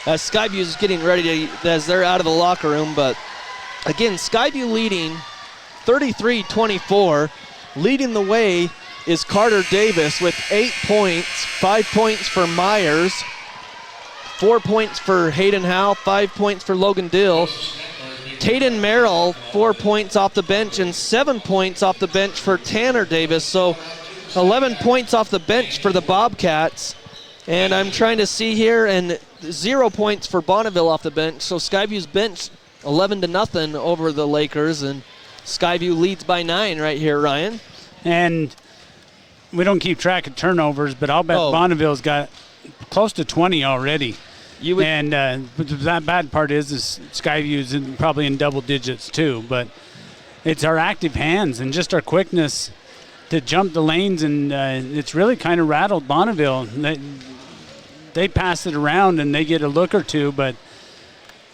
As Skyview's getting ready as they're out of the locker room, but again, Skyview leading 33-24. Leading the way is Carter Davis with 8 points, 5 points for Myers, 4 points for Hayden Howe, 5 points for Logan Dill. Tayden Merrill, 4 points off the bench and 7 points off the bench for Tanner Davis. So 11 points off the bench for the Bobcats. And I'm trying to see here, and 0 points for Bonneville off the bench. So Skyview's bench 11-0 over the Lakers, and Skyview leads by 9 right here, Ryan. And we don't keep track of turnovers, but I'll bet Bonneville's got close to 20 already. And that bad part is Skyview's probably in double digits too. But it's our active hands and just our quickness to jump the lanes, and it's really kind of rattled Bonneville. They pass it around and they get a look or two, but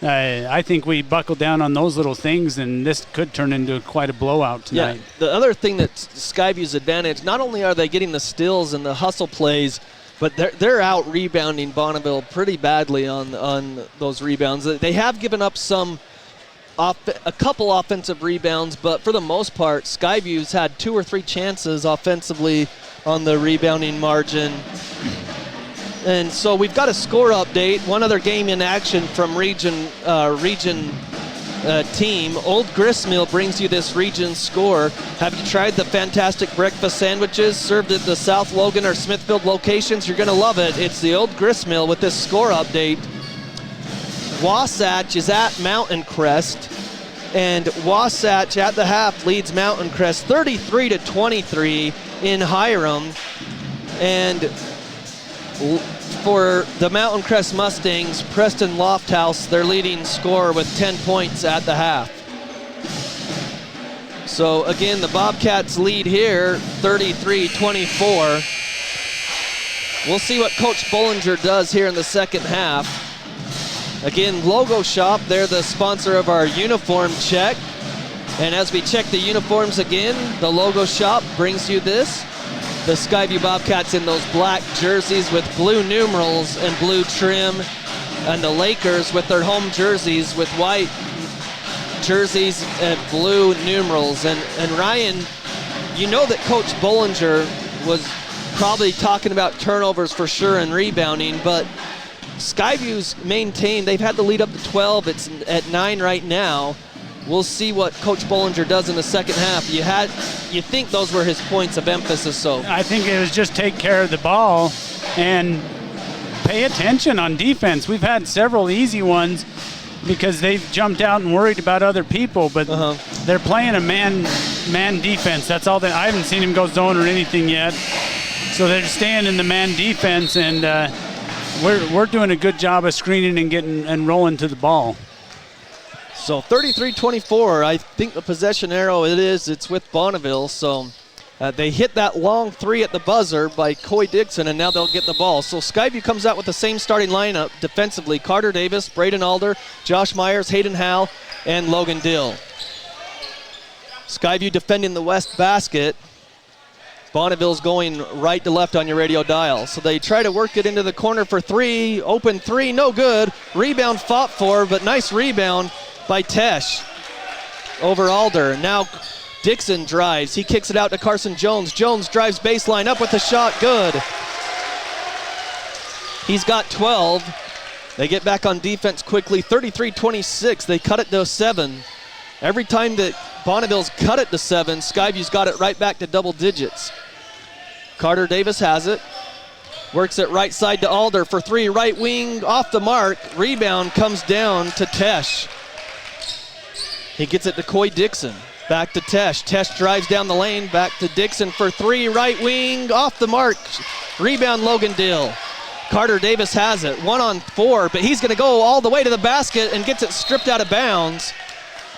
I think we buckle down on those little things, and this could turn into quite a blowout tonight. Yeah, the other thing that's Skyview's advantage, not only are they getting the steals and the hustle plays, but they're out rebounding Bonneville pretty badly on those rebounds. They have given up a couple offensive rebounds, but for the most part, Skyview's had 2 or 3 chances offensively on the rebounding margin. And so we've got a score update. One other game in action from Region team. Old Gristmill brings you this region score. Have you tried the fantastic breakfast sandwiches served at the South Logan or Smithfield locations? You're going to love it. It's the Old Gristmill with this score update. Wasatch is at Mountain Crest, and Wasatch at the half leads Mountain Crest 33-23 in Hiram. And for the Mountain Crest Mustangs, Preston Lofthouse, their leading scorer with 10 points at the half. So again, the Bobcats lead here, 33-24. We'll see what Coach Bollinger does here in the second half. Again, Logo Shop, they're the sponsor of our uniform check. And as we check the uniforms again, the Logo Shop brings you this. The Skyview Bobcats in those black jerseys with blue numerals and blue trim. And the Lakers with their home jerseys with white jerseys and blue numerals. And Ryan, you know that Coach Bollinger was probably talking about turnovers for sure and rebounding, but Skyview's maintained, they've had the lead up to 12. It's at 9 right now. We'll see what Coach Bollinger does in the second half. You think those were his points of emphasis, so. I think it was just take care of the ball and pay attention on defense. We've had several easy ones because they've jumped out and worried about other people, but they're playing a man defense. That's all. I haven't seen him go zone or anything yet. So they're staying in the man defense, and we're doing a good job of screening and getting and rolling to the ball. So 33-24, I think the possession arrow it's with Bonneville. So they hit that long three at the buzzer by Coy Dixon, and now they'll get the ball. So Skyview comes out with the same starting lineup defensively. Carter Davis, Braden Alder, Josh Myers, Hayden Howell, and Logan Dill. Skyview defending the west basket. Bonneville's going right to left on your radio dial. So they try to work it into the corner for three. Open three, no good. Rebound fought for, but nice rebound by Tesh over Alder. Now Dixon drives. He kicks it out to Carson Jones. Jones drives baseline up with the shot. Good. He's got 12. They get back on defense quickly. 33-26. They cut it to 7. Every time that Bonneville's cut it to 7, Skyview's got it right back to double digits. Carter Davis has it. Works it right side to Alder for three. Right wing off the mark. Rebound comes down to Tesh. He gets it to Coy Dixon. Back to Tesh. Tesh drives down the lane. Back to Dixon for three. Right wing off the mark. Rebound Logan Dill. Carter Davis has it. 1-on-4, but he's going to go all the way to the basket and gets it stripped out of bounds.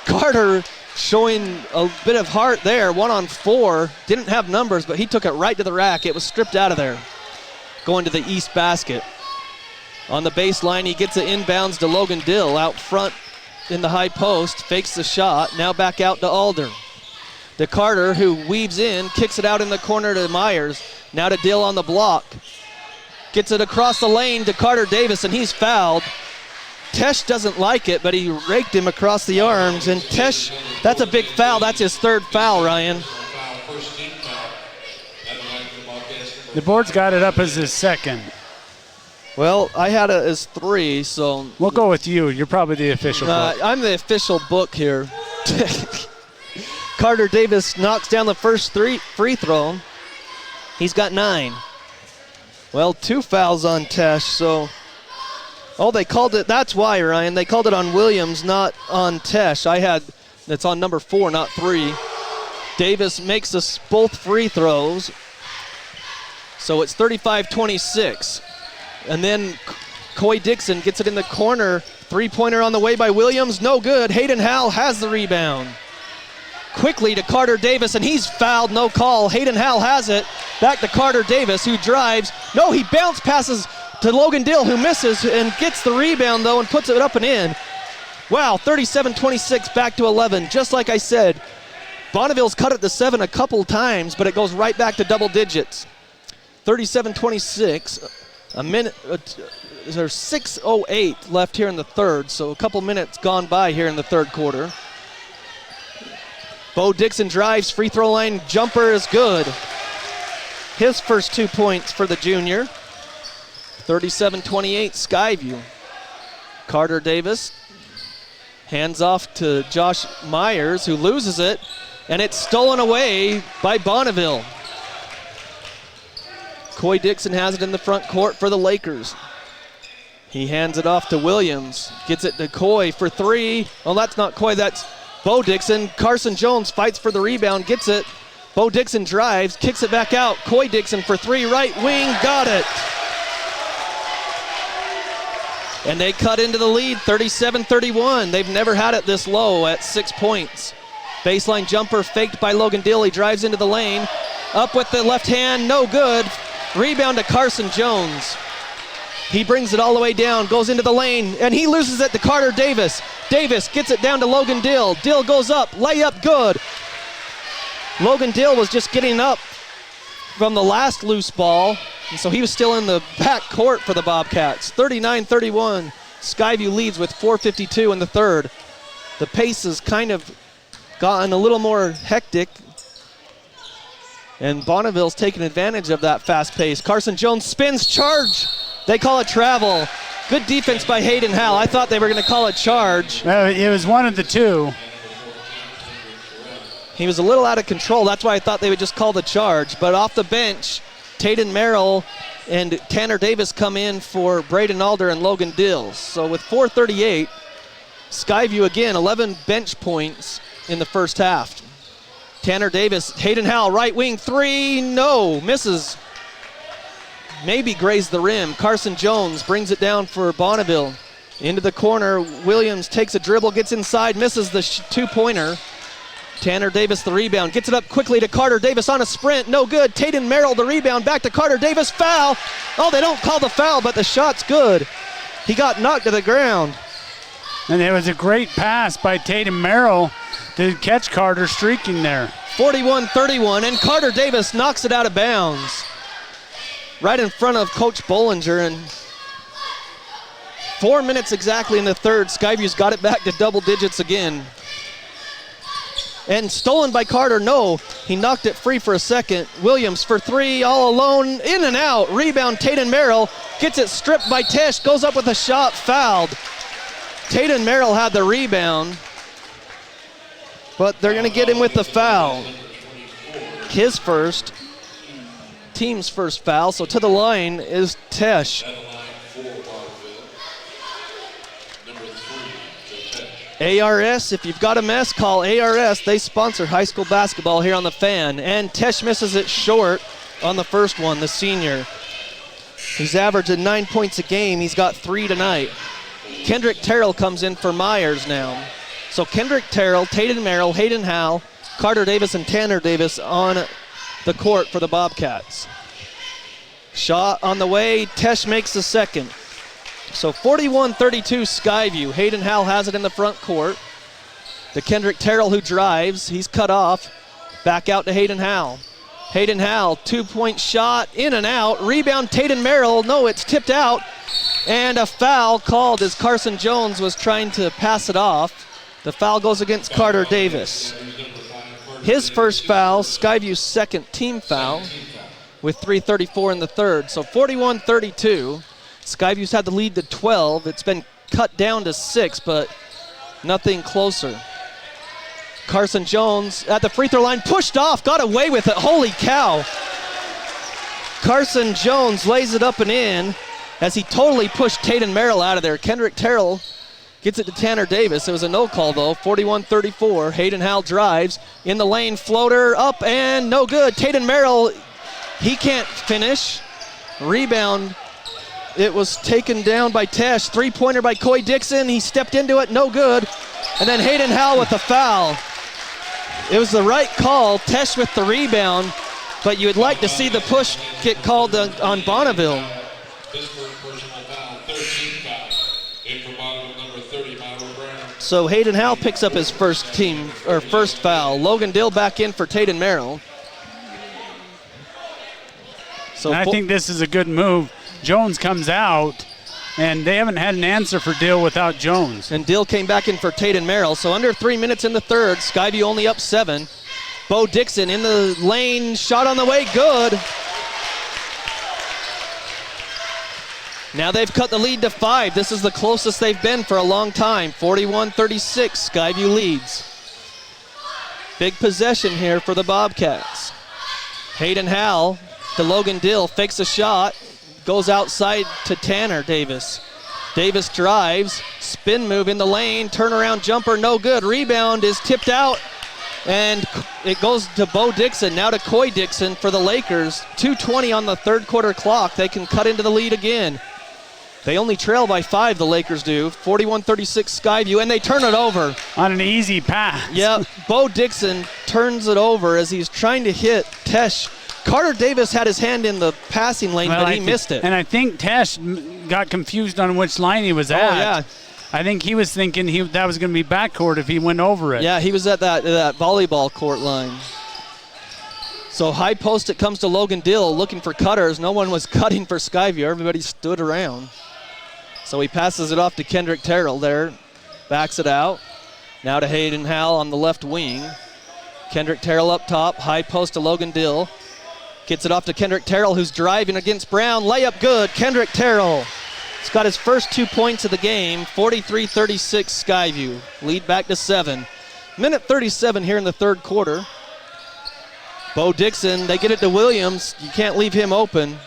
Carter showing a bit of heart there. 1-on-4. Didn't have numbers, but he took it right to the rack. It was stripped out of there. Going to the east basket. On the baseline, he gets it inbounds to Logan Dill out front in the high post. Fakes the shot. Now back out to Alder. To Carter, who weaves in, kicks it out in the corner to Myers. Now to Dill on the block. Gets it across the lane to Carter Davis, and he's fouled. Tesh doesn't like it, but he raked him across the arms. And Tesh, that's a big foul. That's his third foul, Ryan. The board's got it up as his second. Well, I had it as 3, so. We'll go with you. You're probably the official book. I'm the official book here. Carter Davis knocks down the first free throw. He's got 9. Well, 2 fouls on Tesh, so. Oh, they called it, that's why, Ryan. They called it on Williams, not on Tesh. It's on number 4, not 3. Davis makes us both free throws. So it's 35-26. And then Coy Dixon gets it in the corner. 3-pointer on the way by Williams, no good. Hayden Howell has the rebound. Quickly to Carter Davis, and he's fouled, no call. Hayden Howell has it. Back to Carter Davis, who drives. No, he bounce passes to Logan Dill, who misses and gets the rebound, though, and puts it up and in. Wow, 37-26, back to 11. Just like I said, Bonneville's cut it to 7 a couple times, but it goes right back to double digits. 37-26. A minute, there's 6:08 left here in the third, so a couple minutes gone by here in the third quarter. Bo Dixon drives, free throw line jumper is good. His first 2 points for the junior. 37-28 Skyview. Carter Davis Hands off to Josh Myers, who loses it, and it's stolen away by Bonneville. Coy Dixon has it in the front court for the Lakers. He hands it off to Williams, gets it to Coy for three. Well, that's not Coy, that's Bo Dixon. Carson Jones fights for the rebound, gets it. Bo Dixon drives, kicks it back out. Coy Dixon for three, right wing, got it. And they cut into the lead, 37-31. They've never had it this low at 6 points. Baseline jumper faked by Logan Dill. He drives into the lane. Up with the left hand, no good. Rebound to Carson Jones. He brings it all the way down, goes into the lane, and he loses it to Carter Davis. Davis gets it down to Logan Dill. Dill goes up, layup good. Logan Dill was just getting up from the last loose ball, and so he was still in the back court for the Bobcats. 39-31, Skyview leads with 4:52 in the third. The pace has kind of gotten a little more hectic, and Bonneville's taking advantage of that fast pace. Carson Jones spins, charge. They call it travel. Good defense by Hayden Howell. I thought they were going to call it charge. It was one of the two. He was a little out of control. That's why I thought they would just call the charge. But off the bench, Tayden Merrill and Tanner Davis come in for Braden Alder and Logan Dills. So with 4:38, Skyview again, 11 bench points in the first half. Tanner Davis, Hayden Howell, right wing three, no, misses. Maybe grazed the rim. Carson Jones brings it down for Bonneville. Into the corner, Williams takes a dribble, gets inside, misses the two-pointer. Tanner Davis the rebound, gets it up quickly to Carter Davis on a sprint, no good. Tayden Merrill the rebound, back to Carter Davis, foul. Oh, they don't call the foul, but the shot's good. He got knocked to the ground. And it was a great pass by Tayden Merrill to catch Carter streaking there. 41-31, and Carter Davis knocks it out of bounds. Right in front of Coach Bollinger, and 4 minutes exactly in the third. Skyview's got it back to double digits again. And stolen by Carter, no. He knocked it free for a second. Williams for three, all alone, in and out. Rebound, Tayden Merrill, gets it stripped by Tesh, goes up with a shot, fouled. Tayden Merrill had the rebound, but they're gonna get him with the foul. His first, team's first foul, so to the line is Tesh. ARS, if you've got a mess, call ARS. They sponsor high school basketball here on the Fan. And Tesh misses it short on the first one, the senior. He's averaging 9 points a game. He's got 3 tonight. Kendrick Terrell comes in for Myers now. So Kendrick Terrell, Tayden Merrill, Hayden Howell, Carter Davis, and Tanner Davis on the court for the Bobcats. Shot on the way. Tesh makes the second. So 41-32 Skyview. Hayden Howell has it in the front court. To Kendrick Terrell, who drives. He's cut off. Back out to Hayden Howell. Hayden Howell, 2-point shot, in and out. Rebound, Tayden Merrill. No, it's tipped out. And a foul called as Carson Jones was trying to pass it off. The foul goes against Carter Davis. His first foul, Skyview's second team foul, with 3:34 in the third. So 41-32. Skyview's had the lead to 12. It's been cut down to 6, but nothing closer. Carson Jones at the free throw line, pushed off, got away with it. Holy cow. Carson Jones lays it up and in as he totally pushed Tayden Merrill out of there. Kendrick Terrell gets it to Tanner Davis. It was a no call though, 41-34. Hayden Howell drives in the lane, floater up and no good. Tayden Merrill, he can't finish. Rebound. It was taken down by Tesh. Three-pointer by Coy Dixon. He stepped into it, no good. And then Hayden Howell with the foul. It was the right call. Tesh with the rebound, but you would like to see the push get called on Bonneville. So Hayden Howell picks up his first foul. Logan Dill back in for Tayden Merrill. So I think this is a good move. Jones comes out, and they haven't had an answer for Dill without Jones. And Dill came back in for Tayden Merrill. So under 3 minutes in the third, Skyview only up 7. Bo Dixon in the lane, shot on the way, good. Now they've cut the lead to 5. This is the closest they've been for a long time. 41-36, Skyview leads. Big possession here for the Bobcats. Hayden Howell to Logan Dill, fakes a shot, goes outside to Tanner Davis. Davis drives, spin move in the lane, turnaround jumper, no good. Rebound is tipped out, and it goes to Bo Dixon, now to Coy Dixon for the Lakers. 2:20 on the third quarter clock. They can cut into the lead again. They only trail by 5, the Lakers do. 41-36 Skyview, and they turn it over. On an easy pass. Yep, Bo Dixon turns it over as he's trying to hit Tesh. Carter Davis had his hand in the passing lane, but he missed it. And I think Tesh got confused on which line he was at. Oh, yeah. I think he was thinking that was going to be backcourt if he went over it. Yeah, he was at that volleyball court line. So high post, it comes to Logan Dill looking for cutters. No one was cutting for Skyview. Everybody stood around. So he passes it off to Kendrick Terrell there. Backs it out. Now to Hayden Howell on the left wing. Kendrick Terrell up top. High post to Logan Dill. Gets it off to Kendrick Terrell, who's driving against Brown. Layup good. Kendrick Terrell. He's got his first 2 points of the game. 43-36 Skyview. Lead back to 7. Minute 37 here in the third quarter. Bo Dixon, they get it to Williams. You can't leave him open.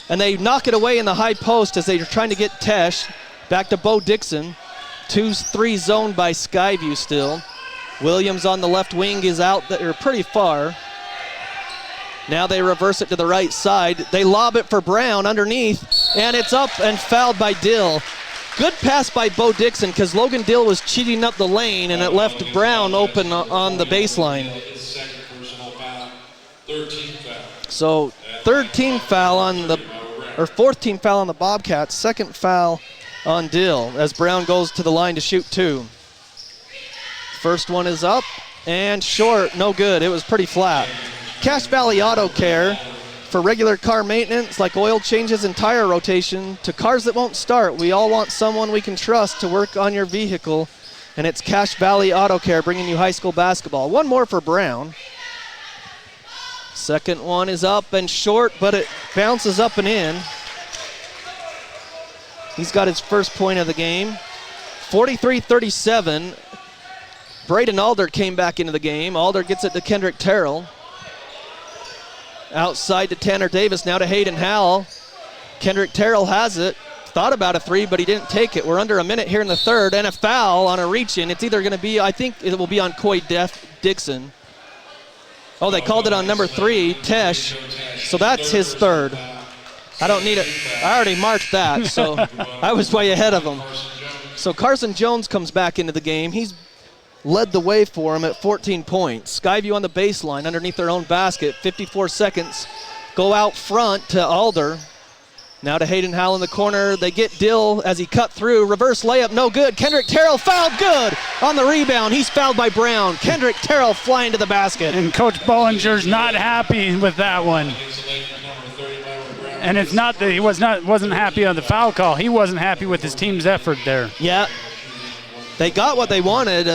And they knock it away in the high post as they're trying to get Tesh. Back to Bo Dixon. 2-3 zoned by Skyview still. Williams on the left wing is out there pretty far. Now they reverse it to the right side. They lob it for Brown underneath, and it's up and fouled by Dill. Good pass by Bo Dixon because Logan Dill was cheating up the lane, and it left Brown open on the baseline. So third team foul on the, or fourth team foul on the Bobcats. Second foul on Dill as Brown goes to the line to shoot 2. First one is up and short, no good. It was pretty flat. Cache Valley Auto Care for regular car maintenance like oil changes and tire rotation to cars that won't start. We all want someone we can trust to work on your vehicle, and it's Cache Valley Auto Care bringing you high school basketball. One more for Brown. Second one is up and short, but it bounces up and in. He's got his first point of the game. 43-37. Braden Alder came back into the game. Alder gets it to Kendrick Terrell. Outside to Tanner Davis, now to Hayden Howell. Kendrick Terrell has it. Thought about a 3, but he didn't take it. We're under a minute here in the third, and a foul on a reach-in. It's either going to be, I think it will be on Coy Dixon. Oh, they called it on number 3, Tesh. So that's his third. I don't need it. I already marked that, so I was way ahead of him. So Carson Jones comes back into the game. He's led the way for him at 14 points. Skyview on the baseline underneath their own basket. 54 seconds. Go out front to Alder. Now to Hayden Howell in the corner. They get Dill as he cut through. Reverse layup, no good. Kendrick Terrell fouled, good on the rebound. He's fouled by Brown. Kendrick Terrell flying to the basket. And Coach Bollinger's not happy with that one. And it's not that he wasn't happy on the foul call. He wasn't happy with his team's effort there. Yeah. They got what they wanted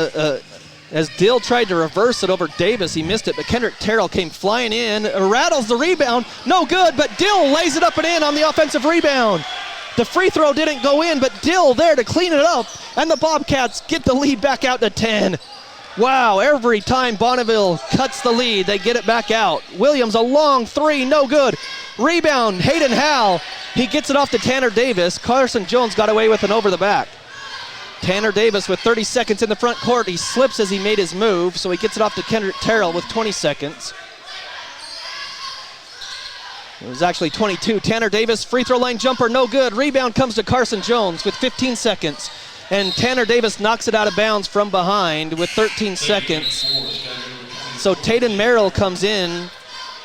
as Dill tried to reverse it over Davis. He missed it, but Kendrick Terrell came flying in, rattles the rebound. No good, but Dill lays it up and in on the offensive rebound. The free throw didn't go in, but Dill there to clean it up, and the Bobcats get the lead back out to 10. Wow, every time Bonneville cuts the lead, they get it back out. Williams, a long 3, no good. Rebound, Hayden Howell. He gets it off to Tanner Davis. Carson Jones got away with an over the back. Tanner Davis with 30 seconds in the front court. He slips as he made his move, so he gets it off to Kendrick Terrell with 20 seconds. It was actually 22. Tanner Davis, free throw line jumper, no good. Rebound comes to Carson Jones with 15 seconds. And Tanner Davis knocks it out of bounds from behind with 13 seconds. So Taden Merrill comes in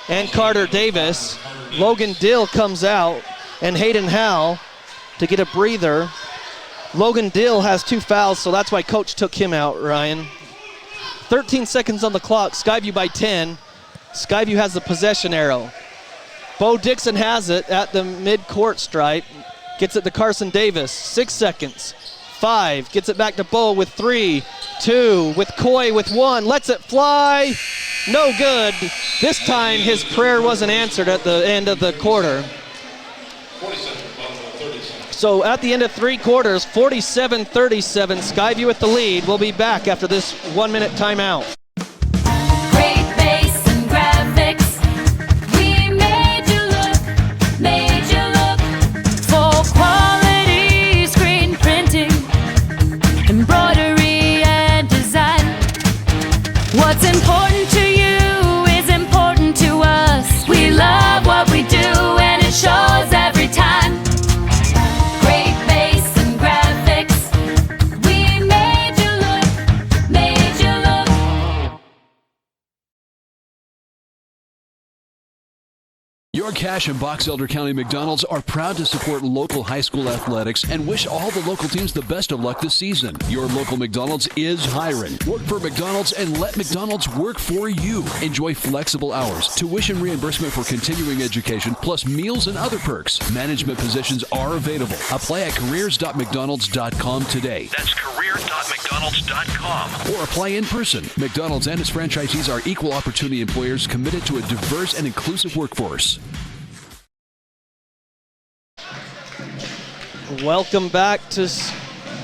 and Carter Davis. Logan Dill comes out and Hayden Howell to get a breather. Logan Dill has 2 fouls, so that's why Coach took him out, Ryan. 13 seconds on the clock, Skyview by 10. Skyview has the possession arrow. Bo Dixon has it at the mid-court stripe. Gets it to Carson Davis, 6 seconds. 5, gets it back to Bo with 3, 2, with Coy with 1, lets it fly. No good. This time his prayer wasn't answered at the end of the quarter. So at the end of 3 quarters, 47-37, Skyview with the lead. We'll be back after this 1-minute timeout. Great bass and graphics. We made you look for quality screen printing, embroidery and design. What's important to you is important to us. We love what we do and it shows every time. Great bass and graphics. We made you look. Your Cache and Box Elder County McDonald's are proud to support local high school athletics and wish all the local teams the best of luck this season. Your local McDonald's is hiring. Work for McDonald's and let McDonald's work for you. Enjoy flexible hours, tuition reimbursement for continuing education, plus meals and other perks. Management positions are available. Apply at careers.mcdonalds.com today. That's careers.mcdonalds.com. Or apply in person. McDonald's and its franchisees are equal opportunity employers committed to a diverse and inclusive workforce. Welcome back to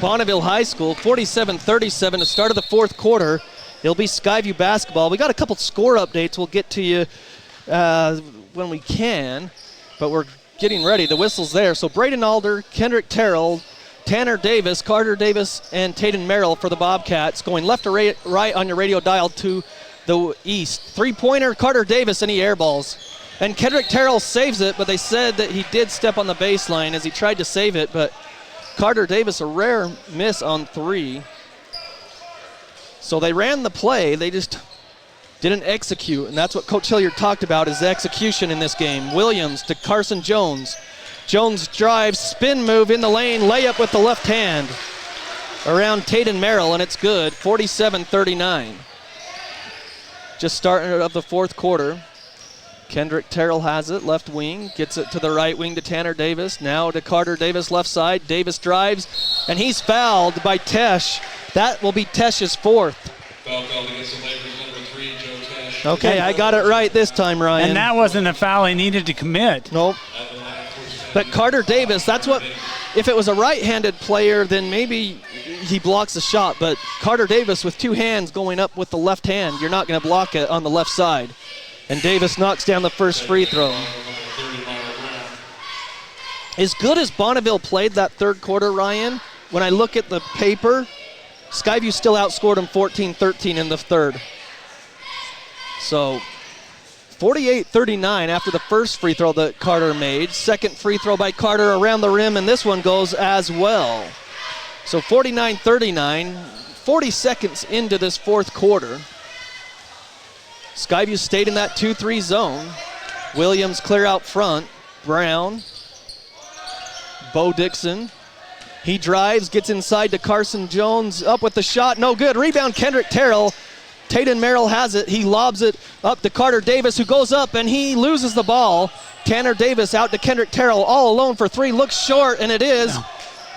Bonneville High School, 47-37 to start of the 4th quarter. It'll be Skyview basketball. We got a couple score updates we'll get to you when we can, but we're getting ready. The whistle's there. So Braden Alder, Kendrick Terrell, Tanner Davis, Carter Davis, and Tayden Merrill for the Bobcats. Going left to right on your radio dial to the east. Three-pointer, Carter Davis, and he airballs. And Kendrick Terrell saves it, but they said that he did step on the baseline as he tried to save it, but Carter Davis, a rare miss on 3. So they ran the play, they just didn't execute, and that's what Coach Hilliard talked about, is execution in this game. Williams to Carson Jones. Jones drives, spin move in the lane, layup with the left hand around Tayden Merrill, and it's good, 47-39. Just starting of the 4th quarter. Kendrick Terrell has it, left wing, gets it to the right wing to Tanner Davis, now to Carter Davis, left side. Davis drives, and he's fouled by Tesh. That will be Tesh's 4th. Foul called against the Lakers, number 3, Joe Tesh. Okay, I got it right this time, Ryan. And that wasn't a foul he needed to commit. Nope. But Carter Davis, that's what, if it was a right-handed player, then maybe he blocks the shot. But Carter Davis with 2 hands going up with the left hand, you're not going to block it on the left side. And Davis knocks down the first free throw. As good as Bonneville played that 3rd quarter, Ryan, when I look at the paper, Skyview still outscored them 14-13 in the 3rd. So 48-39 after the first free throw that Carter made. Second free throw by Carter around the rim, and this one goes as well. So 49-39, 40 seconds into this 4th quarter. Skyview stayed in that 2-3 zone. Williams clear out front. Brown. Bo Dixon. He drives, gets inside to Carson Jones. Up with the shot, no good. Rebound, Kendrick Terrell. Tayden Merrill has it. He lobs it up to Carter Davis, who goes up, and he loses the ball. Tanner Davis out to Kendrick Terrell, all alone for 3. Looks short, and it is.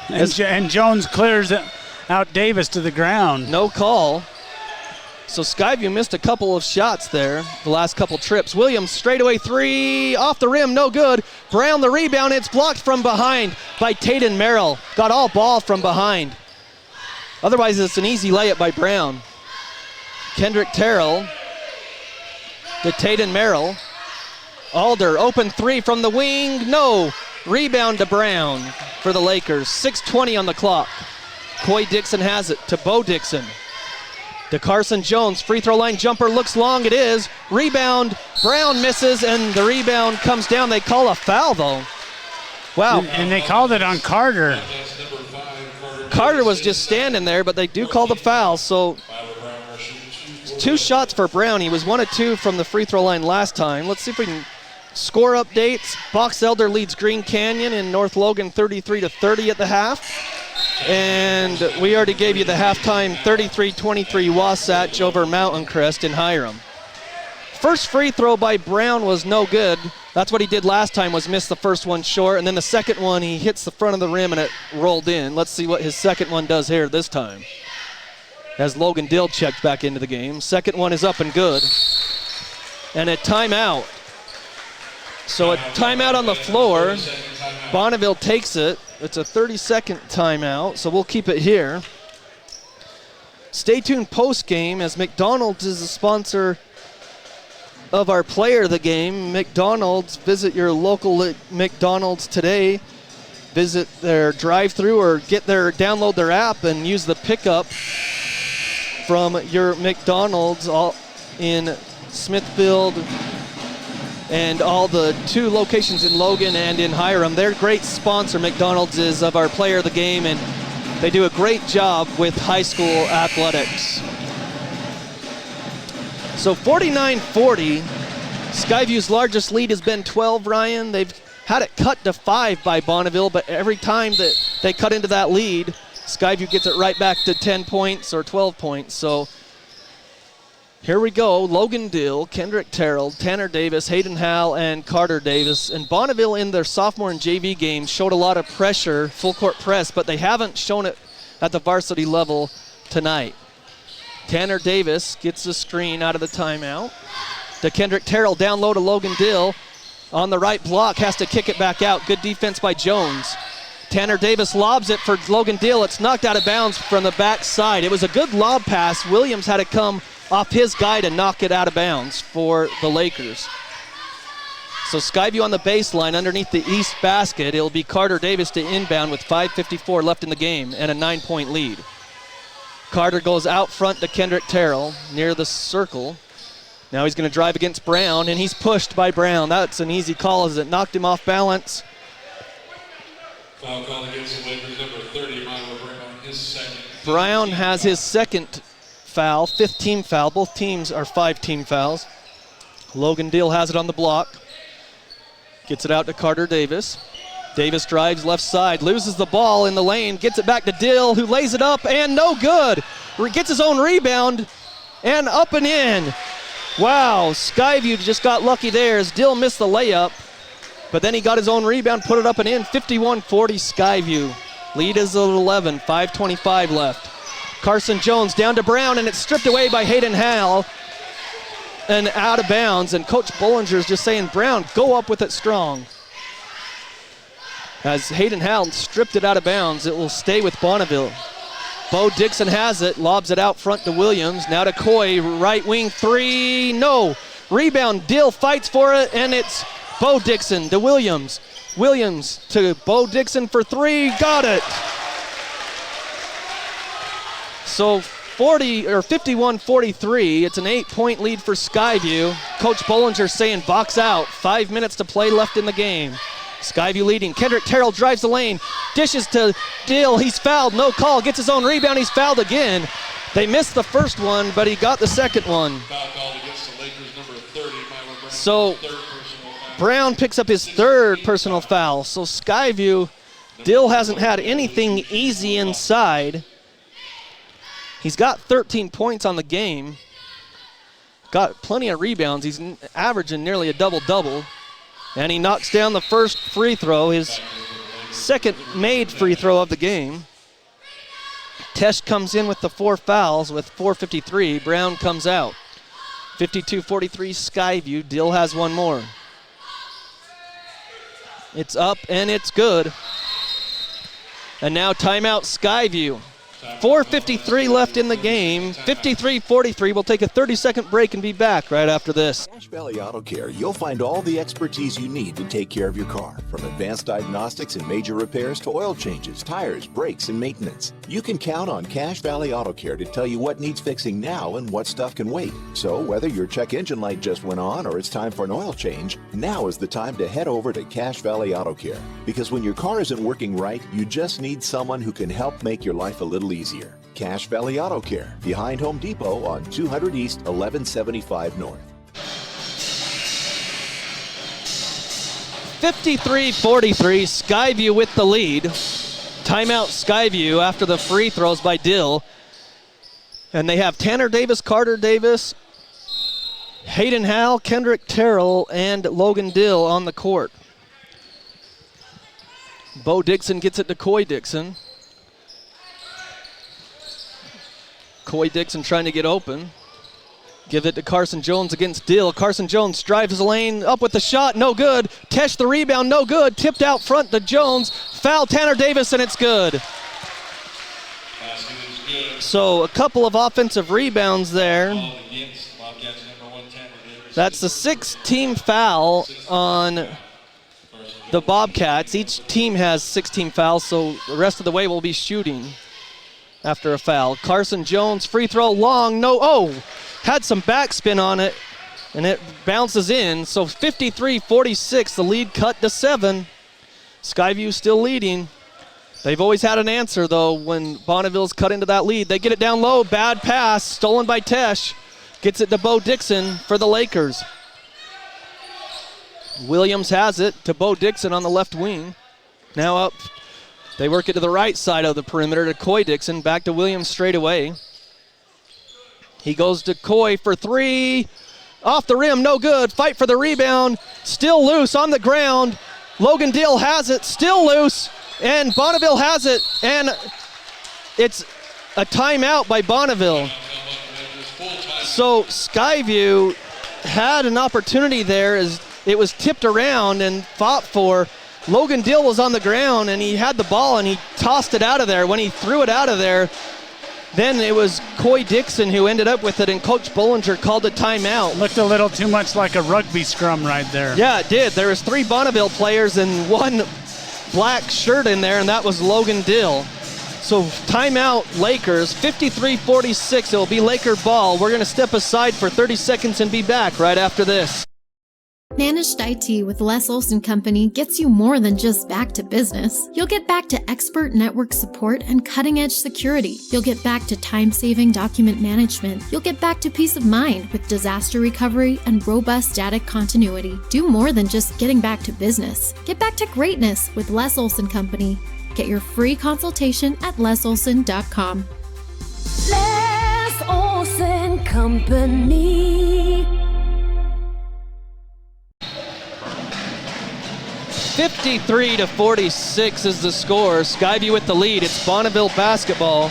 And Jones clears out Davis to the ground. No call. So Skyview missed a couple of shots there, the last couple trips. Williams straightaway 3, off the rim, no good. Brown the rebound, it's blocked from behind by Tayden Merrill. Got all ball from behind. Otherwise, it's an easy layup by Brown. Kendrick Terrell to Tayden Merrill. Alder, open 3 from the wing, no. Rebound to Brown for the Lakers. 6:20 on the clock. Coy Dixon has it to Bo Dixon. To Carson Jones, free throw line jumper, looks long, it is. Rebound, Brown misses, and the rebound comes down. They call a foul, though. Wow. And they called it on Carter. Carter was just standing there, but they do call the foul, so 2 shots for Brown. He was 1 of 2 from the free throw line last time. Let's see if we can score updates. Box Elder leads Green Canyon in North Logan 33-30 at the half. And we already gave you the halftime 33-23 Wasatch over Mountain Crest in Hiram. First free throw by Brown was no good. That's what he did last time, was miss the first one short. And then the second one, he hits the front of the rim and it rolled in. Let's see what his second one does here this time. As Logan Dill checked back into the game. Second one is up and good. And a timeout. So a timeout on the floor. Bonneville takes it. It's a 30-second timeout, so we'll keep it here. Stay tuned post-game as McDonald's is the sponsor of our player of the game. McDonald's, visit your local McDonald's today. Visit their drive-thru or download their app and use the pickup from your McDonald's all in Smithfield and all the 2 locations in Logan and in Hiram. They're great sponsor, McDonald's is, of our player of the game, and they do a great job with high school athletics. So 49-40, Skyview's largest lead has been 12, Ryan. They've had it cut to 5 by Bonneville, but every time that they cut into that lead, Skyview gets it right back to 10 points or 12 points. So here we go. Logan Dill, Kendrick Terrell, Tanner Davis, Hayden Howell, and Carter Davis. And Bonneville in their sophomore and JV games showed a lot of pressure, full court press, but they haven't shown it at the varsity level tonight. Tanner Davis gets the screen out of the timeout. To Kendrick Terrell, down low to Logan Dill. On the right block, has to kick it back out. Good defense by Jones. Tanner Davis lobs it for Logan Dill. It's knocked out of bounds from the backside. It was a good lob pass. Williams had to come off his guy to knock it out of bounds for the Lakers. So Skyview on the baseline underneath the east basket. It'll be Carter Davis to inbound with 5:54 left in the game and a 9-point lead. Carter goes out front to Kendrick Terrell near the circle. Now he's going to drive against Brown, and he's pushed by Brown. That's an easy call as it knocked him off balance. Foul call against the Lakers, number 30, Milo Brown, his second. Brown has his second foul, 5th team foul. Both teams are 5-team fouls. Logan Dill has it on the block. Gets it out to Carter Davis. Davis drives left side, loses the ball in the lane, gets it back to Dill, who lays it up, and no good. Gets his own rebound, and up and in. Wow, Skyview just got lucky there as Dill missed the layup, but then he got his own rebound, put it up and in. 51-40 Skyview. Lead is at 11, 5:25 left. Carson Jones down to Brown, and it's stripped away by Hayden Howell and out of bounds. And Coach Bollinger is just saying, Brown, go up with it strong. As Hayden Howell stripped it out of bounds, it will stay with Bonneville. Bo Dixon has it, lobs it out front to Williams. Now to Coy, right wing 3, no. Rebound, Dill fights for it, and it's Bo Dixon to Williams. Williams to Bo Dixon for 3, got it. So 51-43, it's an 8-point lead for Skyview. Coach Bollinger saying box out, 5 minutes to play left in the game. Skyview leading. Kendrick Terrell drives the lane, dishes to Dill. He's fouled, no call. Gets his own rebound. He's fouled again. They missed the first one, but he got the second one. Foul called against the Lakers, number 30, Milo Brown. So Brown picks up his 3rd personal foul. So Skyview, Dill hasn't had anything easy inside. He's got 13 points on the game. Got plenty of rebounds. He's averaging nearly a double-double. And he knocks down the first free throw, his second made free throw of the game. Tesh comes in with the 4 fouls with 4:53. Brown comes out. 52-43 Skyview. Dill has one more. It's up and it's good. And now timeout Skyview. 4:53 left in the game. 53-43. We'll take a 30-second break and be back right after this. Cache Valley Auto Care, you'll find all the expertise you need to take care of your car, from advanced diagnostics and major repairs to oil changes, tires, brakes, and maintenance. You can count on Cache Valley Auto Care to tell you what needs fixing now and what stuff can wait. So whether your check engine light just went on or it's time for an oil change, now is the time to head over to Cache Valley Auto Care. Because when your car isn't working right, you just need someone who can help make your life a little easier. Cache Valley Auto Care, behind Home Depot on 200 East, 1175 North. 53-43, Skyview with the lead. Timeout Skyview after the free throws by Dill. And they have Tanner Davis, Carter Davis, Hayden Howell, Kendrick Terrell, and Logan Dill on the court. Bo Dixon gets it to Coy Dixon. Coy Dixon trying to get open. Give it to Carson Jones against Dill. Carson Jones drives the lane, up with the shot, no good. Tesh the rebound, no good. Tipped out front to Jones. Foul Tanner Davis, and it's good. So a couple of offensive rebounds there. That's the 6th team foul on the Bobcats. Each team has 16 fouls, so the rest of the way will be shooting after a foul. Carson Jones, free throw, long, no, had some backspin on it, and it bounces in. So 53-46, the lead cut to 7. Skyview still leading. They've always had an answer, though, when Bonneville's cut into that lead. They get it down low, bad pass, stolen by Tesh. Gets it to Bo Dixon for the Lakers. Williams has it to Bo Dixon on the left wing. Now up, they work it to the right side of the perimeter to Coy Dixon, back to Williams straight away. He goes to Coy for 3. Off the rim, no good. Fight for the rebound. Still loose on the ground. Logan Dill has it, still loose. And Bonneville has it. And it's a timeout by Bonneville. So Skyview had an opportunity there as it was tipped around and fought for. Logan Dill was on the ground and he had the ball and he tossed it out of there. When he threw it out of there, then it was Coy Dixon who ended up with it, and Coach Bollinger called a timeout. Looked a little too much like a rugby scrum right there. Yeah, it did. There was 3 Bonneville players and 1 black shirt in there, and that was Logan Dill. So timeout Lakers, 53-46. It will be Laker ball. We're going to step aside for 30 seconds and be back right after this. Managed IT with Les Olson Company gets you more than just back to business. You'll get back to expert network support and cutting-edge security. You'll get back to time-saving document management. You'll get back to peace of mind with disaster recovery and robust data continuity. Do more than just getting back to business. Get back to greatness with Les Olson Company. Get your free consultation at lesolson.com. Les Olson Company. 53-46 is the score. Skyview with the lead. It's Bonneville basketball.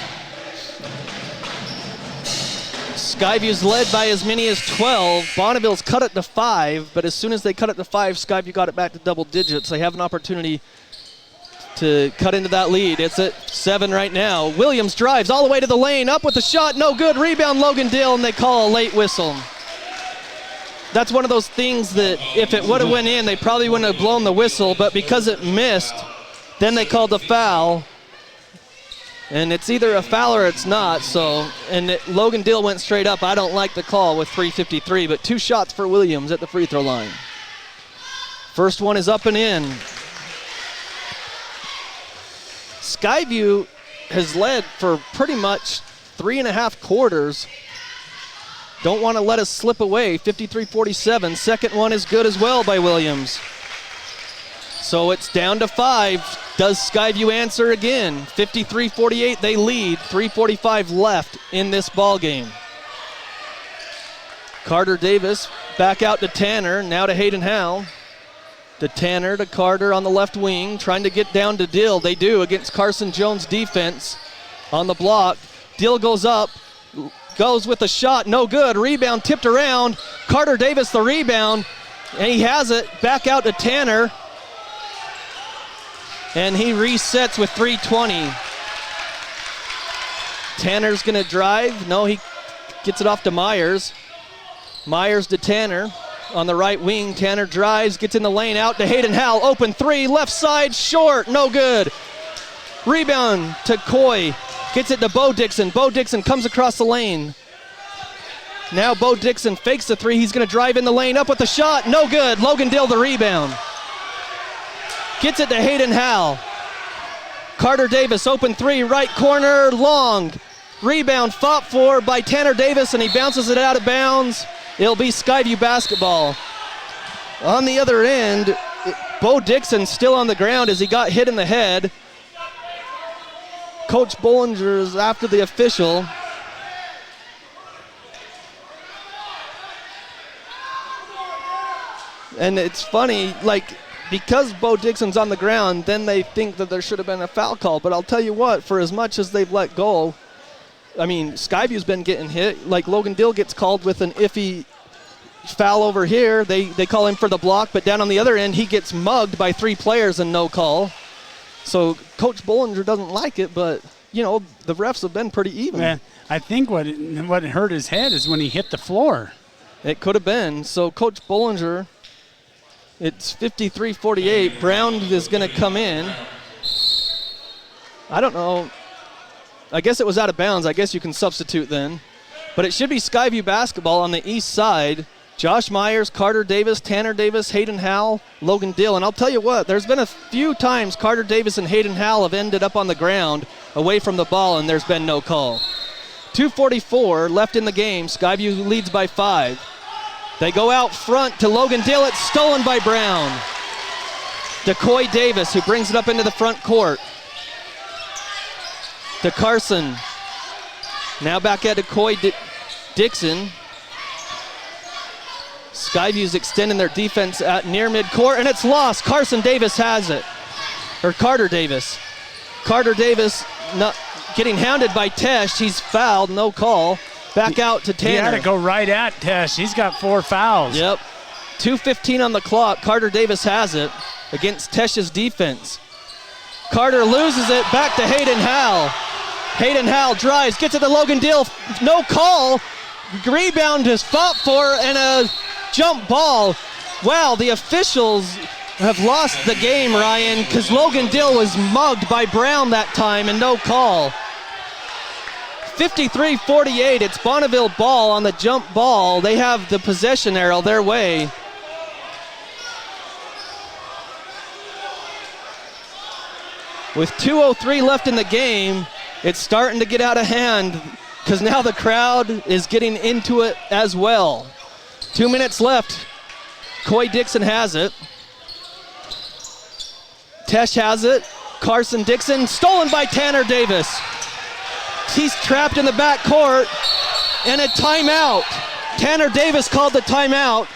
Skyview's led by as many as 12. Bonneville's cut it to 5, but as soon as they cut it to 5, Skyview got it back to double digits. They have an opportunity to cut into that lead. It's at 7 right now. Williams drives all the way to the lane, up with the shot, no good. Rebound Logan Dill, and they call a late whistle. That's one of those things that if it would have went in, they probably wouldn't have blown the whistle, but because it missed, then they called a foul. And it's either a foul or it's not, Logan Dill went straight up. I don't like the call with 3:53, but 2 shots for Williams at the free throw line. First one is up and in. Skyview has led for pretty much 3.5 quarters. Don't want to let us slip away. 53-47. Second one is good as well by Williams. So it's down to 5. Does Skyview answer again? 53-48, they lead. 3:45 left in this ball game. Carter Davis back out to Tanner, now to Hayden Howe. To Tanner, to Carter on the left wing, trying to get down to Dill. They do against Carson Jones' defense on the block. Dill goes up, goes with a shot, no good. Rebound tipped around. Carter Davis the rebound, and he has it. Back out to Tanner. And he resets with 3:20. Tanner's gonna drive. No, he gets it off to Myers. Myers to Tanner on the right wing. Tanner drives, gets in the lane, out to Hayden Howell. Open 3, left side, short, no good. Rebound to Coy. Gets it to Bo Dixon. Bo Dixon comes across the lane. Now Bo Dixon fakes the 3. He's going to drive in the lane, up with the shot. No good. Logan Dill the rebound. Gets it to Hayden Howell. Carter Davis, open 3, right corner, long. Rebound fought for by Tanner Davis, and he bounces it out of bounds. It'll be Skyview basketball. On the other end, Bo Dixon still on the ground as he got hit in the head. Coach Bollinger is after the official. And it's funny, because Bo Dixon's on the ground, then they think that there should have been a foul call. But I'll tell you what, for as much as they've let go, I mean, Skyview's been getting hit. Like Logan Dill gets called with an iffy foul over here. They call him for the block, but down on the other end, he gets mugged by 3 players and no call. So Coach Bollinger doesn't like it, but, you know, the refs have been pretty even. Yeah, I think what hurt his head is when he hit the floor. It could have been. So Coach Bollinger, it's 53-48. Brown is going to come in. I don't know. I guess it was out of bounds. I guess you can substitute then. But it should be Skyview basketball on the east side. Josh Myers, Carter Davis, Tanner Davis, Hayden Howell, Logan Dill. And I'll tell you what, there's been a few times Carter Davis and Hayden Howell have ended up on the ground away from the ball, and there's been no call. 2:44 left in the game. Skyview leads by 5. They go out front to Logan Dill. It's stolen by Brown. DeCoy Davis, who brings it up into the front court. To Carson. Now back at DeCoy Dixon. Skyview's extending their defense at near midcourt, and it's lost. Carson Davis has it. Or Carter Davis. Carter Davis not getting hounded by Tesh. He's fouled, no call. Back out to Tanner. He had to go right at Tesh. He's got 4 fouls. Yep. 2:15 on the clock. Carter Davis has it against Tesh's defense. Carter loses it. Back to Hayden Howell. Hayden Howell drives, gets it to Logan Dill. No call. Rebound is fought for, and a jump ball. Wow, the officials have lost the game, Ryan, because Logan Dill was mugged by Brown that time and no call. 53-48, it's Bonneville ball on the jump ball. They have the possession arrow their way. With 2:03 left in the game, it's starting to get out of hand because now the crowd is getting into it as well. 2 minutes left. Coy Dixon has it. Tesh has it. Carson Dixon, stolen by Tanner Davis. He's trapped in the back court, and a timeout. Tanner Davis called the timeout.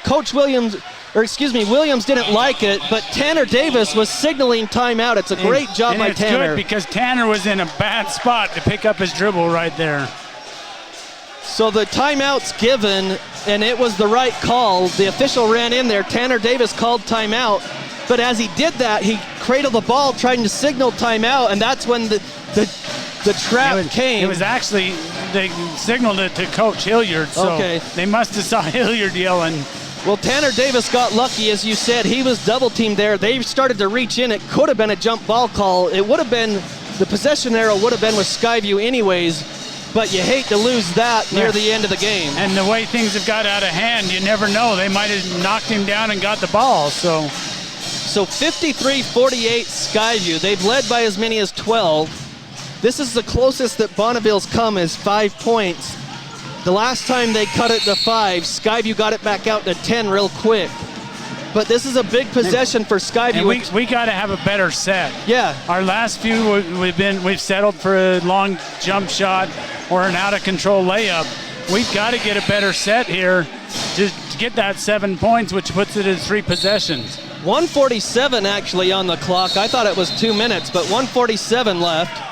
Williams didn't like it, but Tanner Davis was signaling timeout. It's a great job by Tanner. And it's good because Tanner was in a bad spot to pick up his dribble right there. So the timeout's given, and it was the right call. The official ran in there. Tanner Davis called timeout, but as he did that, he cradled the ball trying to signal timeout, and that's when the trap came. It was actually, they signaled it to Coach Hilliard, so they must have saw Hilliard yelling. Well, Tanner Davis got lucky, as you said. He was double teamed there. They started to reach in. It could have been a jump ball call. It would have been, the possession arrow would have been with Skyview anyways, but you hate to lose that near the end of the game. And the way things have got out of hand, you never know. They might have knocked him down and got the ball, So 53-48 Skyview. They've led by as many as 12. This is the closest that Bonneville's come, is 5 points. The last time they cut it to 5, Skyview got it back out to 10 real quick. But this is a big possession for Skyview. And we got to have a better set. Yeah. Our last few, we've settled for a long jump shot or an out of control layup. We've got to get a better set here to get that 7 points, which puts it at 3 possessions. 1:47 actually on the clock. I thought it was 2 minutes, but 1:47 left.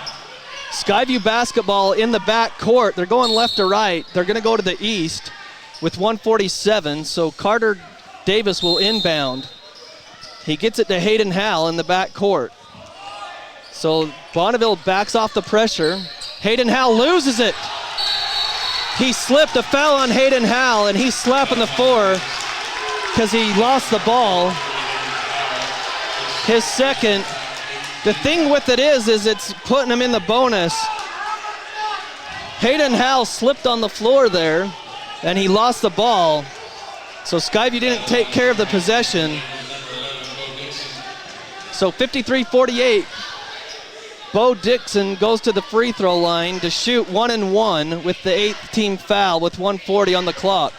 Skyview basketball in the back court. They're going left to right. They're going to go to the east with 1:47. So Carter Davis will inbound. He gets it to Hayden Howell in the back court. So Bonneville backs off the pressure. Hayden Howell loses it. He slipped. A foul on Hayden Howell, and he's slapping the floor because he lost the ball. His second. The thing with it is it's putting him in the bonus. Hayden Howell slipped on the floor there, and he lost the ball. So Skyview didn't take care of the possession. So 53-48. Bo Dixon goes to the free throw line to shoot 1-1 with the 8th team foul with 1:40 on the clock.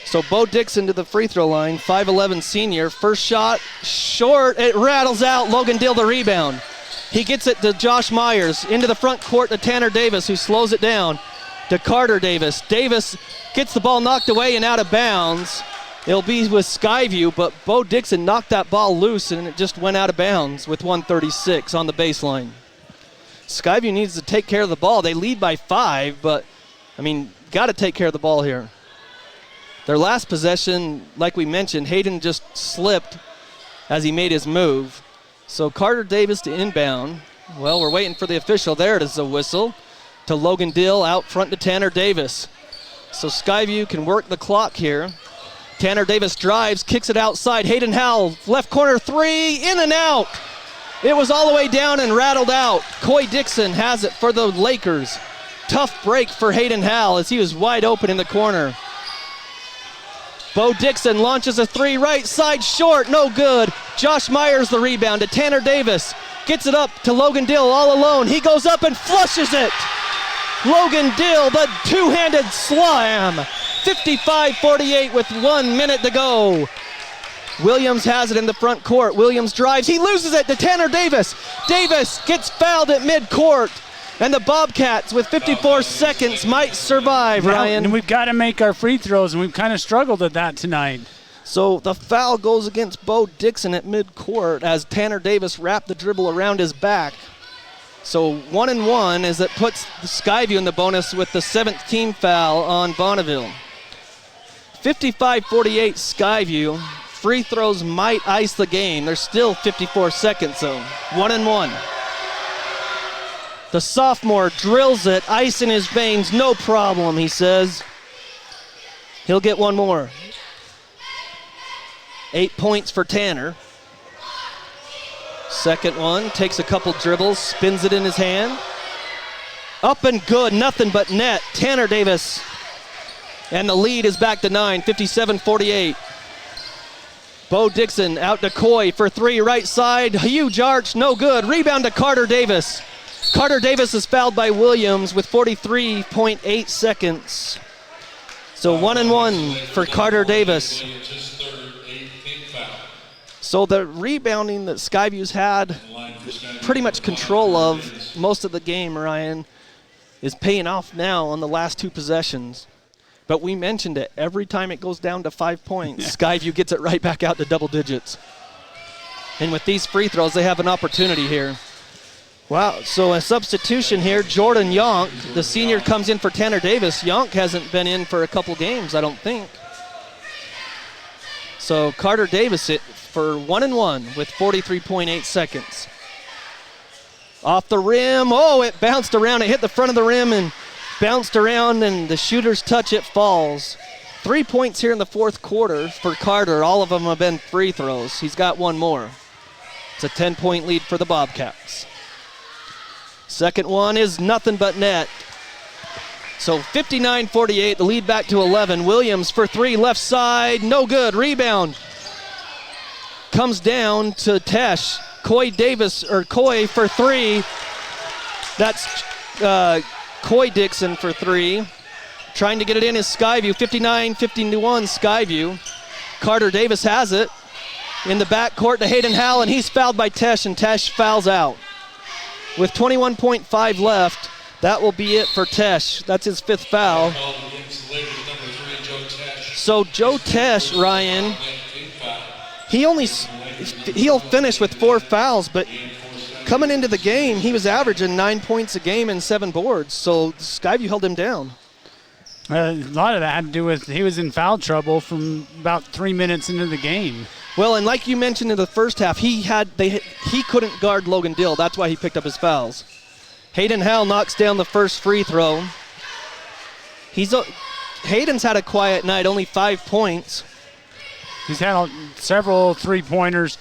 So Bo Dixon to the free throw line, 5'11 senior. First shot, short, it rattles out. Logan Dill the rebound. He gets it to Josh Myers, into the front court to Tanner Davis, who slows it down to Carter Davis. Davis gets the ball knocked away and out of bounds. It'll be with Skyview, but Bo Dixon knocked that ball loose and it just went out of bounds with 1:36 on the baseline. Skyview needs to take care of the ball. They lead by 5, but, got to take care of the ball here. Their last possession, like we mentioned, Hayden just slipped as he made his move. So Carter Davis to inbound. Well, we're waiting for the official. There it is, a whistle to Logan Dill, out front to Tanner Davis. So Skyview can work the clock here. Tanner Davis drives, kicks it outside. Hayden Howell, left corner 3, in and out. It was all the way down and rattled out. Coy Dixon has it for the Lakers. Tough break for Hayden Howell as he was wide open in the corner. Bo Dixon launches a 3, right side short, no good. Josh Myers the rebound to Tanner Davis. Gets it up to Logan Dill all alone. He goes up and flushes it. Logan Dill, the two-handed slam. 55-48 with 1 minute to go. Williams has it in the front court. Williams drives. He loses it to Tanner Davis. Davis gets fouled at midcourt. And the Bobcats, with 54 seconds, might survive, Ryan. And we've got to make our free throws, and we've kind of struggled at that tonight. So the foul goes against Bo Dixon at midcourt as Tanner Davis wrapped the dribble around his back. So 1-1 as it puts Skyview in the bonus with the 7th team foul on Bonneville. 55-48 Skyview. Free throws might ice the game. There's still 54 seconds though. 1-1. The sophomore drills it, ice in his veins, no problem, he says. He'll get one more. 8 points for Tanner. Second one, takes a couple dribbles, spins it in his hand. Up and good, nothing but net. Tanner Davis. And the lead is back to 9, 57-48. Bo Dixon out to Coy for 3, right side. Huge arch, no good. Rebound to Carter Davis. Carter Davis is fouled by Williams with 43.8 seconds. So 1-1 for Carter Davis. So the rebounding that Skyview's had pretty much control of most of the game, Ryan, is paying off now on the last 2 possessions. But we mentioned it, every time it goes down to 5 points, Skyview gets it right back out to double digits. And with these free throws, they have an opportunity here. Wow, so a substitution here. Jordan Yonk, the senior, comes in for Tanner Davis. Yonk hasn't been in for a couple games, I don't think. So Carter Davis it for 1-1 with 43.8 seconds. Off the rim, it bounced around. It hit the front of the rim and bounced around, and the shooter's touch, it falls. 3 points here in the fourth quarter for Carter. All of them have been free throws. He's got one more. It's a 10-point lead for the Bobcats. Second one is nothing but net. So 59-48, the lead back to 11. Williams for 3, left side, no good. Rebound. Comes down to Tesh. Coy for 3. That's Coy Dixon for 3. Trying to get it in is Skyview. 59-51 Skyview. Carter Davis has it. In the backcourt to Hayden Howell, and he's fouled by Tesh, and Tesh fouls out. With 21.5 left, that will be it for Tesh. That's his 5th foul. So Joe Tesh, Ryan, he'll finish with 4 fouls, but coming into the game, he was averaging 9 points a game and 7 boards. So Skyview held him down. A lot of that had to do with he was in foul trouble from about 3 minutes into the game. Well, and like you mentioned in the first half, he couldn't guard Logan Dill. That's why he picked up his fouls. Hayden Howell knocks down the first free throw. Hayden's had a quiet night, only 5 points. He's had several three-pointers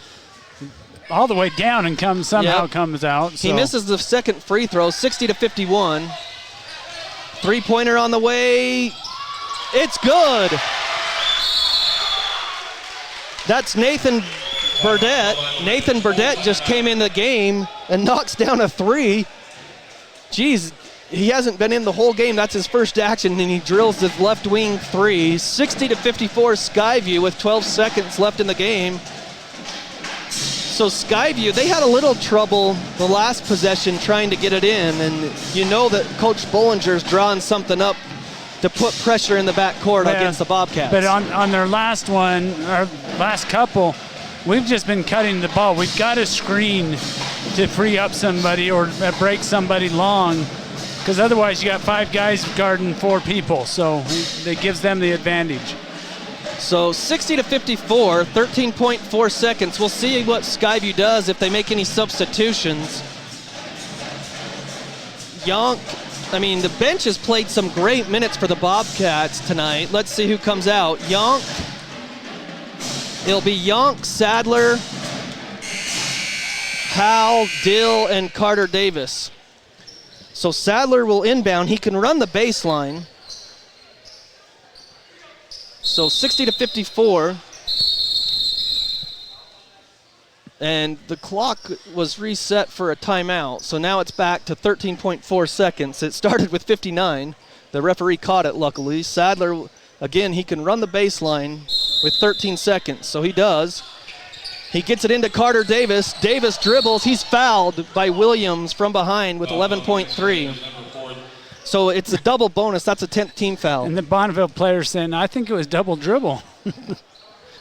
all the way down and comes out. So. He misses the second free throw, 60-51. Three-pointer on the way. It's good. That's Nathan Burdett. Nathan Burdett just came in the game and knocks down a 3. Geez, he hasn't been in the whole game. That's his first action, and he drills the left wing 3. 60-54 Skyview with 12 seconds left in the game. So Skyview, they had a little trouble the last possession trying to get it in, and you know that Coach Bollinger's drawing something up to put pressure in the backcourt against the Bobcats. But on their last one, or last couple, we've just been cutting the ball. We've got to screen to free up somebody or break somebody long, because otherwise you got 5 guys guarding 4 people. So it gives them the advantage. So 60-54, 13.4 seconds. We'll see what Skyview does if they make any substitutions. The bench has played some great minutes for the Bobcats tonight. Let's see who comes out. It'll be Yonk, Sadler, Howell, Dill, and Carter Davis. So Sadler will inbound. He can run the baseline. So 60-54. And the clock was reset for a timeout. So now it's back to 13.4 seconds. It started with 59. The referee caught it, luckily. Sadler, again, he can run the baseline with 13 seconds. So he does. He gets it into Carter Davis. Davis dribbles. He's fouled by Williams from behind with 11.3. So it's a double bonus. That's a 10th team foul. And the Bonneville player saying, I think it was double dribble.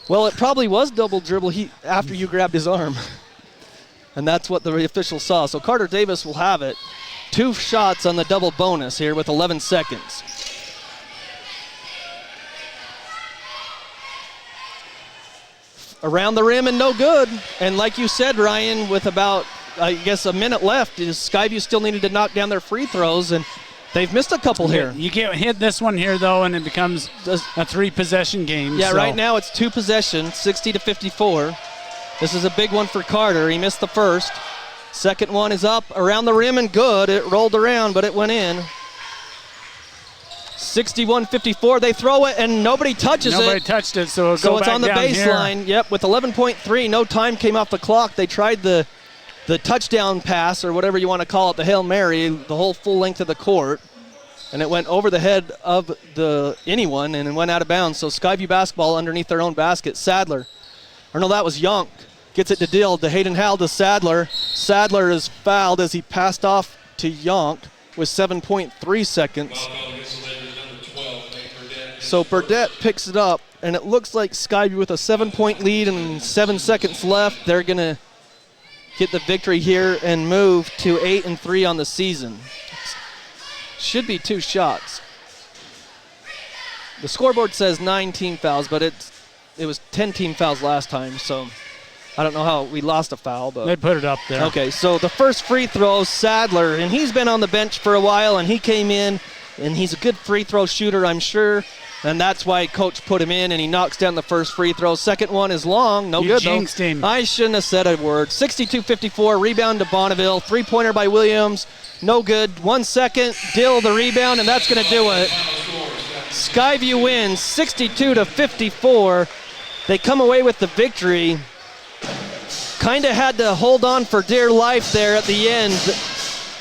Well, it probably was double dribble after you grabbed his arm. And that's what the official saw. So Carter Davis will have it. 2 shots on the double bonus here with 11 seconds. Around the rim and no good. And like you said, Ryan, with about, a minute left, Skyview still needed to knock down their free throws, and they've missed a couple here. You can't hit this one here, though, and it becomes a 3-possession game. Yeah, so. Right now it's 2 possessions, 60-54. This is a big one for Carter. He missed the first. Second one is up around the rim and good. It rolled around, but it went in. 61-54. They throw it, and nobody touches it. Nobody touched it, so it's on the baseline. Here. Yep, with 11.3, no time came off the clock. They tried the touchdown pass, or whatever you want to call it, the Hail Mary, the whole full length of the court, and it went over the head of anyone and it went out of bounds. So Skyview basketball underneath their own basket. Sadler, or no, that was Yonk, gets it to Dill, to Hayden Howell, to Sadler. Sadler is fouled as he passed off to Yonk with 7.3 seconds. So Burdett picks it up, and it looks like Skyview with a 7-point lead and 7 seconds left. They're going to get the victory here and move to 8-3 on the season. Should be 2 shots. The scoreboard says 9 team fouls, but it was 10 team fouls last time, so I don't know how we lost a foul. But they put it up there. Okay, so the first free throw, Sadler, and he's been on the bench for a while, and he came in, and he's a good free throw shooter, I'm sure. And that's why Coach put him in, and he knocks down the first free throw. Second one is long. No good, though. You jinxed him. I shouldn't have said a word. 62-54, rebound to Bonneville. 3-pointer by Williams. No good. 1 second. Dill the rebound, and that's going to do it. Skyview wins 62-54. They come away with the victory. Kind of had to hold on for dear life there at the end,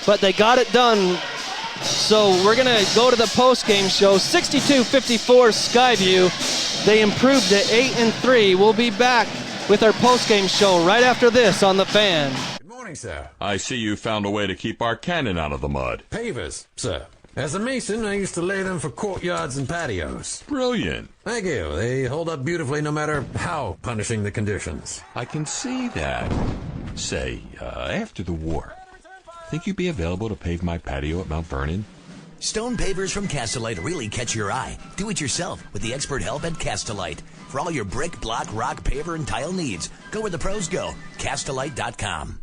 but they got it done. So we're going to go to the post-game show. 62-54 Skyview. They improved to 8-3. We'll be back with our post-game show right after this on The Fan. Good morning, sir. I see you found a way to keep our cannon out of the mud. Pavers, sir. As a mason, I used to lay them for courtyards and patios. Brilliant. Thank you. They hold up beautifully no matter how punishing the conditions. I can see that. Say, after the war, think you'd be available to pave my patio at Mount Vernon? Stone pavers from Castellite really catch your eye. Do it yourself with the expert help at Castellite. For all your brick, block, rock, paver, and tile needs, go where the pros go. Castellite.com.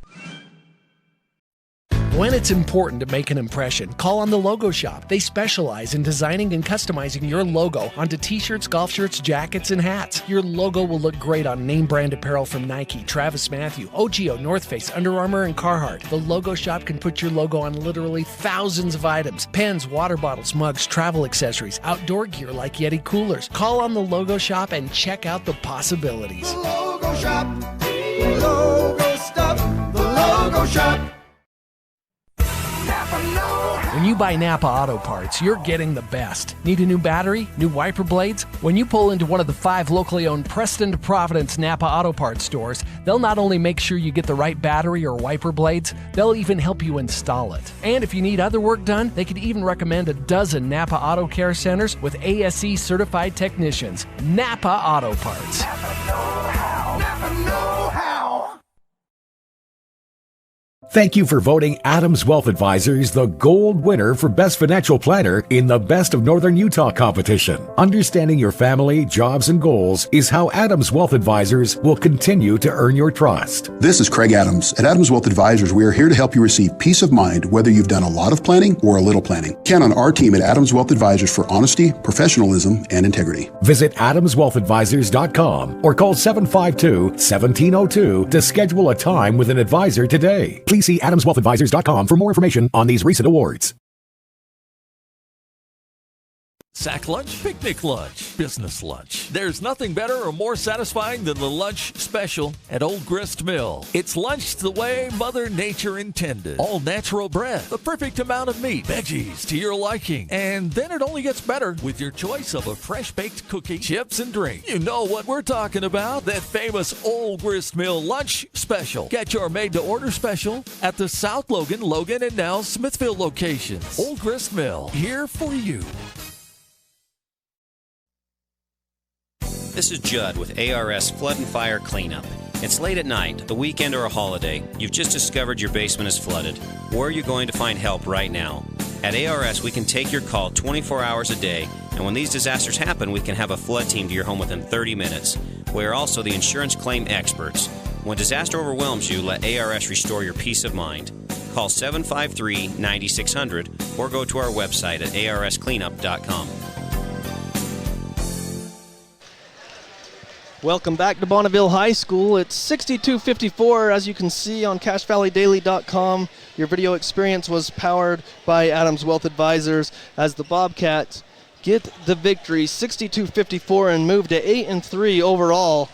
When it's important to make an impression, call on the Logo Shop. They specialize in designing and customizing your logo onto t-shirts, golf shirts, jackets, and hats. Your logo will look great on name brand apparel from Nike, Travis Mathew, OGO, North Face, Under Armour, and Carhartt. The Logo Shop can put your logo on literally thousands of items: pens, water bottles, mugs, travel accessories, outdoor gear like Yeti coolers. Call on the Logo Shop and check out the possibilities. The Logo Shop, logo stuff, the Logo Shop. When you buy Napa Auto Parts, you're getting the best. Need a new battery? New wiper blades? When you pull into one of the 5 locally owned Preston to Providence Napa Auto Parts stores, they'll not only make sure you get the right battery or wiper blades, they'll even help you install it. And if you need other work done, they could even recommend a dozen Napa Auto Care Centers with ASE certified technicians. Napa Auto Parts. Napa know-how. Napa know how. Thank you for voting Adams Wealth Advisors the gold winner for Best Financial Planner in the Best of Northern Utah competition. Understanding your family, jobs, and goals is how Adams Wealth Advisors will continue to earn your trust. This is Craig Adams. At Adams Wealth Advisors, we are here to help you receive peace of mind whether you've done a lot of planning or a little planning. Count on our team at Adams Wealth Advisors for honesty, professionalism, and integrity. Visit adamswealthadvisors.com or call 752-1702 to schedule a time with an advisor today. Please see adamswealthadvisors.com for more information on these recent awards. Sack lunch, picnic lunch, business lunch. There's nothing better or more satisfying than the lunch special at Old Grist Mill. It's lunch the way Mother Nature intended. All natural bread, the perfect amount of meat, veggies to your liking. And then it only gets better with your choice of a fresh-baked cookie, chips, and drink. You know what we're talking about, that famous Old Grist Mill lunch special. Get your made-to-order special at the South Logan, and now Smithville locations. Old Grist Mill, here for you. This is Judd with ARS Flood and Fire Cleanup. It's late at night, the weekend, or a holiday. You've just discovered your basement is flooded. Where are you going to find help right now? At ARS, we can take your call 24 hours a day, and when these disasters happen, we can have a flood team to your home within 30 minutes. We are also the insurance claim experts. When disaster overwhelms you, let ARS restore your peace of mind. Call 753-9600 or go to our website at arscleanup.com. Welcome back to Bonneville High School. It's 62-54, as you can see on CashValleyDaily.com. Your video experience was powered by Adams Wealth Advisors as the Bobcats get the victory, 62-54, and move to 8-3 overall.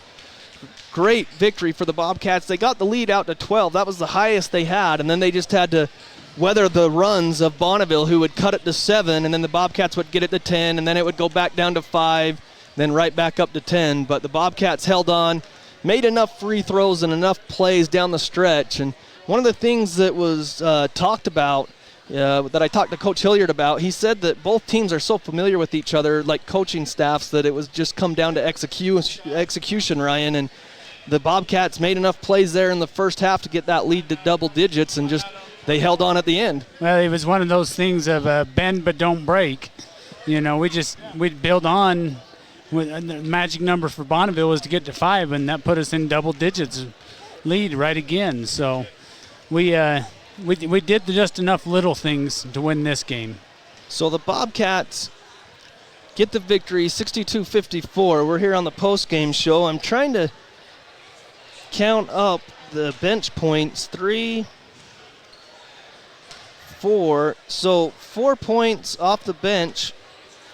Great victory for the Bobcats. They got the lead out to 12. That was the highest they had, and then they just had to weather the runs of Bonneville, who would cut it to 7, and then the Bobcats would get it to 10, and then it would go back down to 5. Then right back up to 10, but the Bobcats held on, made enough free throws and enough plays down the stretch. And one of the things that was talked about, that I talked to Coach Hilliard about, he said that both teams are so familiar with each other, like coaching staffs, that it was just come down to execution, Ryan. And the Bobcats made enough plays there in the first half to get that lead to double digits, and just they held on at the end. Well, it was one of those things of bend but don't break. You know, we'd build on. The magic number for Bonneville was to get to 5, and that put us in double digits lead right again. So we did just enough little things to win this game. So the Bobcats get the victory, 62-54. We're here on the post-game show. I'm trying to count up the bench points. 3, 4. So 4 points off the bench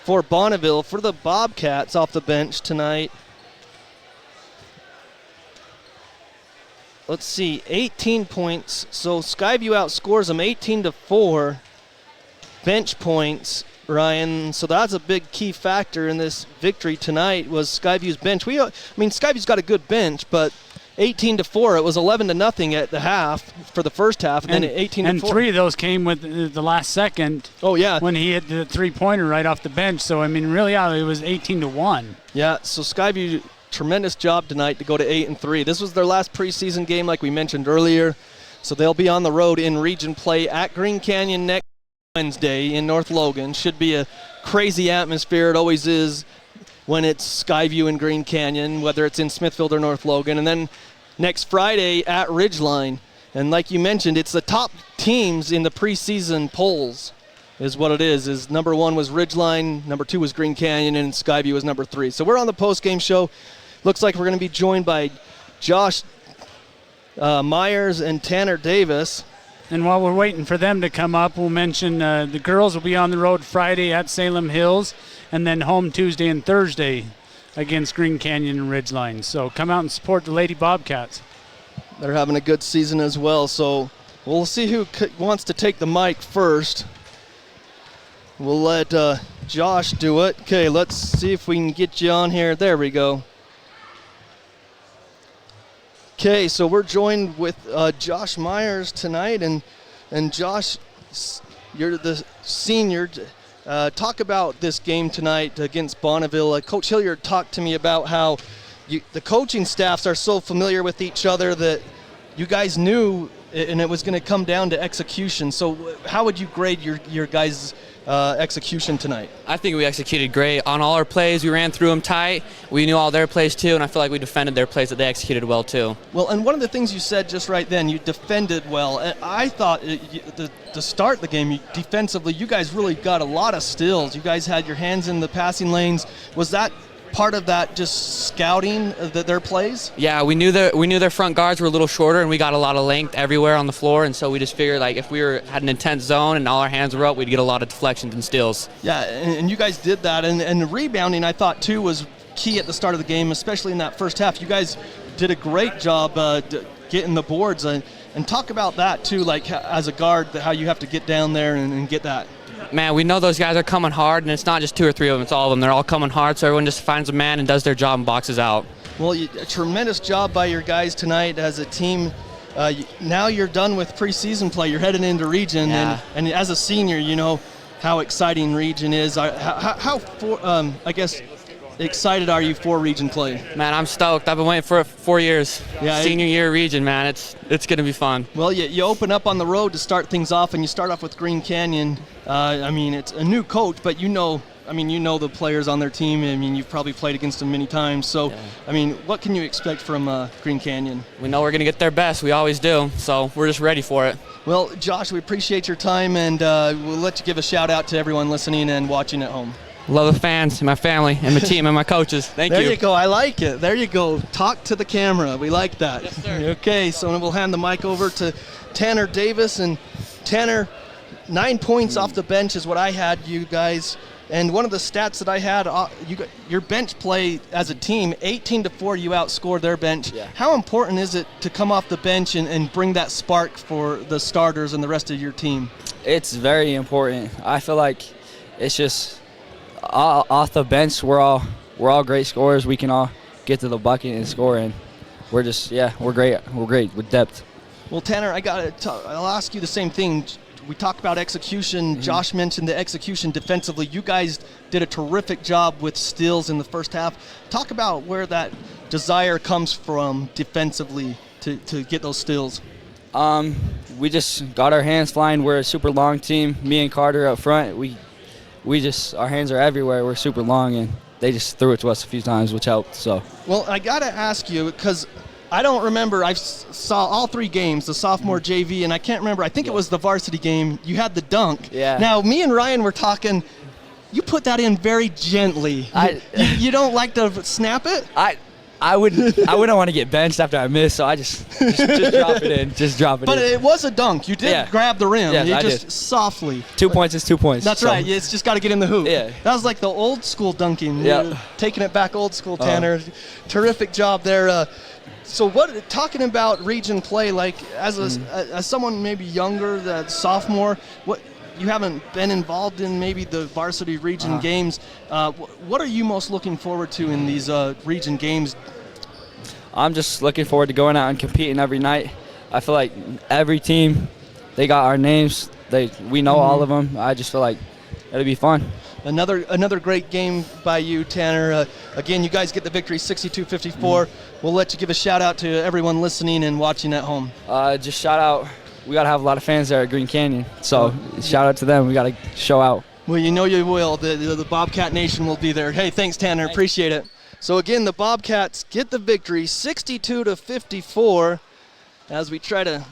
for Bonneville, for the Bobcats off the bench tonight. Let's see, 18 points. So Skyview outscores them 18-4. Bench points, Ryan. So that's a big key factor in this victory tonight was Skyview's bench. Skyview's got a good bench, but 18-4. It was 11-0 at the half for the first half, and then 18-4. And 3 of those came with the last second. Oh yeah, when he hit the 3-pointer right off the bench. So I mean, really, it was 18-1. Yeah. So Skyview, tremendous job tonight to go to 8-3. This was their last preseason game, like we mentioned earlier. So they'll be on the road in region play at Green Canyon next Wednesday in North Logan. Should be a crazy atmosphere. It always is when it's Skyview and Green Canyon, whether it's in Smithfield or North Logan. And then next Friday at Ridgeline. And like you mentioned, it's the top teams in the preseason polls is what it is number 1 was Ridgeline, number 2 was Green Canyon, and Skyview was number 3. So we're on the post-game show. Looks like we're going to be joined by Josh Myers and Tanner Davis. And while we're waiting for them to come up, we'll mention the girls will be on the road Friday at Salem Hills, and then home Tuesday and Thursday against Green Canyon and Ridgeline. So come out and support the Lady Bobcats. They're having a good season as well. So we'll see who wants to take the mic first. We'll let Josh do it. Okay, let's see if we can get you on here. There we go. Okay, so we're joined with Josh Myers tonight, and Josh, you're the senior. Talk about this game tonight against Bonneville. Coach Hilliard talked to me about how the coaching staffs are so familiar with each other that you guys knew, and it was going to come down to execution. So how would you grade your guys' execution tonight? I think we executed great on all our plays. We ran through them tight. We knew all their plays too, and I feel like we defended their plays that they executed well too. Well, and one of the things you said just right then, you defended well. And I thought to start the game, defensively, you guys really got a lot of steals. You guys had your hands in the passing lanes. Was that part of that just scouting their plays? Yeah, we knew their front guards were a little shorter, and we got a lot of length everywhere on the floor, and so we just figured like if we had an intense zone and all our hands were up, we'd get a lot of deflections and steals. Yeah, and you guys did that, and the rebounding I thought too was key at the start of the game, especially in that first half. You guys did a great job getting the boards, and talk about that too, like as a guard, how you have to get down there and get that. Man, we know those guys are coming hard, and it's not just 2 or 3 of them, it's all of them. They're all coming hard, so everyone just finds a man and does their job and boxes out. Well, a tremendous job by your guys tonight as a team. Now you're done with preseason play. You're heading into region, and as a senior, you know how exciting region is. I guess, excited are you for region play? Man, I'm stoked. I've been waiting for 4 years. Yeah, senior year region, man. It's going to be fun. Well, you open up on the road to start things off, and you start off with Green Canyon. I mean, it's a new coach, but you know the players on their team. I mean, you've probably played against them many times. So, yeah. I mean, what can you expect from Green Canyon? We know we're going to get their best. We always do. So we're just ready for it. Well, Josh, we appreciate your time, and we'll let you give a shout out to everyone listening and watching at home. Love the fans and my family and my team and my coaches. Thank you. There you go. I like it. There you go. Talk to the camera. We like that. Yes, sir. Okay, so we'll hand the mic over to Tanner Davis. And Tanner, 9 points off the bench is what I had, you guys. And one of the stats that I had, your bench play as a team, 18-4, you outscored their bench. Yeah. How important is it to come off the bench and bring that spark for the starters and the rest of your team? It's very important. I feel like it's just off the bench, we're all great scorers. We can all get to the bucket and score, and we're great. We're great with depth. Well, Tanner, I'll ask you the same thing. We talked about execution. Mm-hmm. Josh mentioned the execution defensively. You guys did a terrific job with steals in the first half. Talk about where that desire comes from defensively to get those steals. We just got our hands flying. We're a super long team. Me and Carter up front, our hands are everywhere. We're super long, and they just threw it to us a few times, which helped. So. Well, I got to ask you, because I don't remember. I saw all 3 games, the sophomore JV, and I can't remember. I think it was the varsity game. You had the dunk. Yeah. Now, me and Ryan were talking. You put that in very gently. You don't like to snap it? I wouldn't want to get benched after I missed, so I just drop it in. Just drop it but in. But it was a dunk. You did grab the rim. Yes, you I just did. softly. 2 points is 2 points. That's right. It's just got to get in the hoop. Yeah. That was like the old school dunking. Yeah. Taking it back old school, Tanner. Terrific job there. So talking about region play, like as someone maybe younger, that sophomore, you haven't been involved in maybe the varsity region games. What are you most looking forward to in these region games? I'm just looking forward to going out and competing every night. I feel like every team, they got our names. We know all of them. I just feel like it'll be fun. Another great game by you, Tanner. Again, you guys get the victory, 62-54. We'll let you give a shout out to everyone listening and watching at home. Just shout out. We got to have a lot of fans there at Green Canyon. So shout out to them. We got to show out. Well, you know you will. The Bobcat Nation will be there. Hey, thanks, Tanner. Appreciate it. So again, the Bobcats get the victory, 62-54. As we try to,